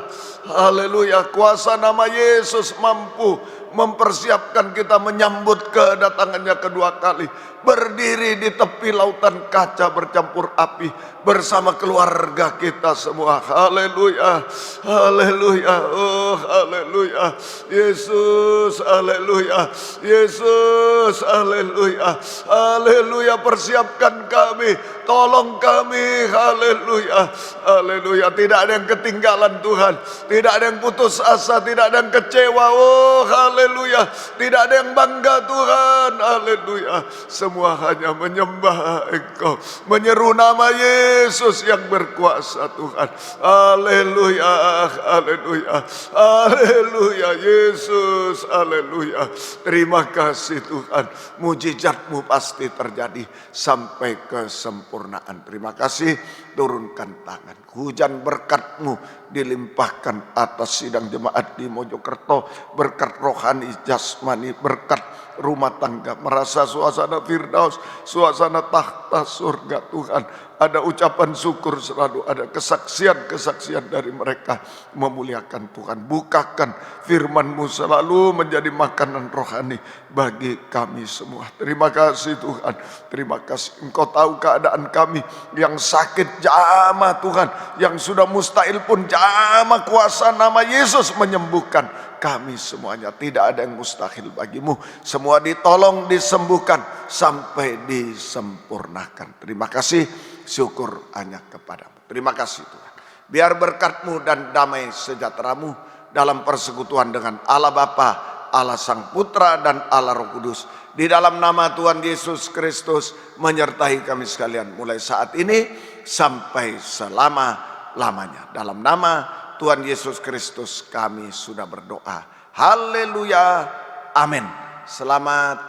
haleluya. Kuasa nama Yesus mampu mempersiapkan kita menyambut kedatangannya kedua kali. Berdiri di tepi lautan kaca bercampur api bersama keluarga kita semua. Haleluya, haleluya, oh haleluya. Yesus, haleluya. Yesus, haleluya. Haleluya, persiapkan kami, tolong kami. Haleluya, haleluya. Tidak ada yang ketinggalan Tuhan, tidak ada yang putus asa, tidak ada yang kecewa. Oh haleluya, tidak ada yang bangga Tuhan. Haleluya. Semua hanya menyembah Engkau, menyeru nama Yesus yang berkuasa Tuhan. Haleluya, haleluya, haleluya. Yesus, haleluya. Terima kasih Tuhan, mujizat-Mu pasti terjadi sampai kesempurnaan. Terima kasih, turunkan tangan. Hujan berkat-Mu dilimpahkan atas sidang jemaat di Mojokerto. Berkat rohani, jasmani, berkat rumah tangga, merasa suasana firdaus, suasana tahta surga Tuhan. Ada ucapan syukur selalu, ada kesaksian-kesaksian dari mereka memuliakan Tuhan. Bukakan firman-Mu selalu menjadi makanan rohani bagi kami semua. Terima kasih Tuhan, terima kasih. Engkau tahu keadaan kami yang sakit, jamah Tuhan, yang sudah mustahil pun jamah kuasa nama Yesus menyembuhkan kami semuanya. Tidak ada yang mustahil bagimu. Semua ditolong, disembuhkan sampai disempurnakan. Terima kasih, syukur hanya kepadamu. Terima kasih Tuhan. Biar berkat-Mu dan damai sejahtera-Mu dalam persekutuan dengan Allah Bapa, Allah Sang Putra dan Allah Roh Kudus, di dalam nama Tuhan Yesus Kristus menyertai kami sekalian mulai saat ini sampai selama-lamanya. Dalam nama Tuhan Yesus Kristus kami sudah berdoa. Haleluya. Amin. Selamat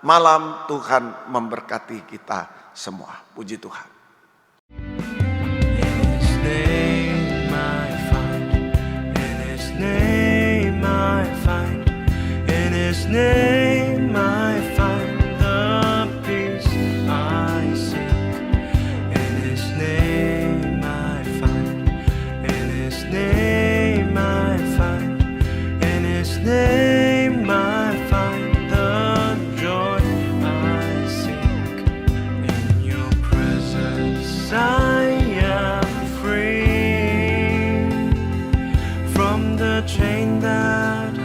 malam, Tuhan memberkati kita semua. Puji Tuhan. In His name I find, in His name I find, in His name I find the peace I seek. In His name name I find, in His name I find the joy I seek. In Your presence I am free from the chain that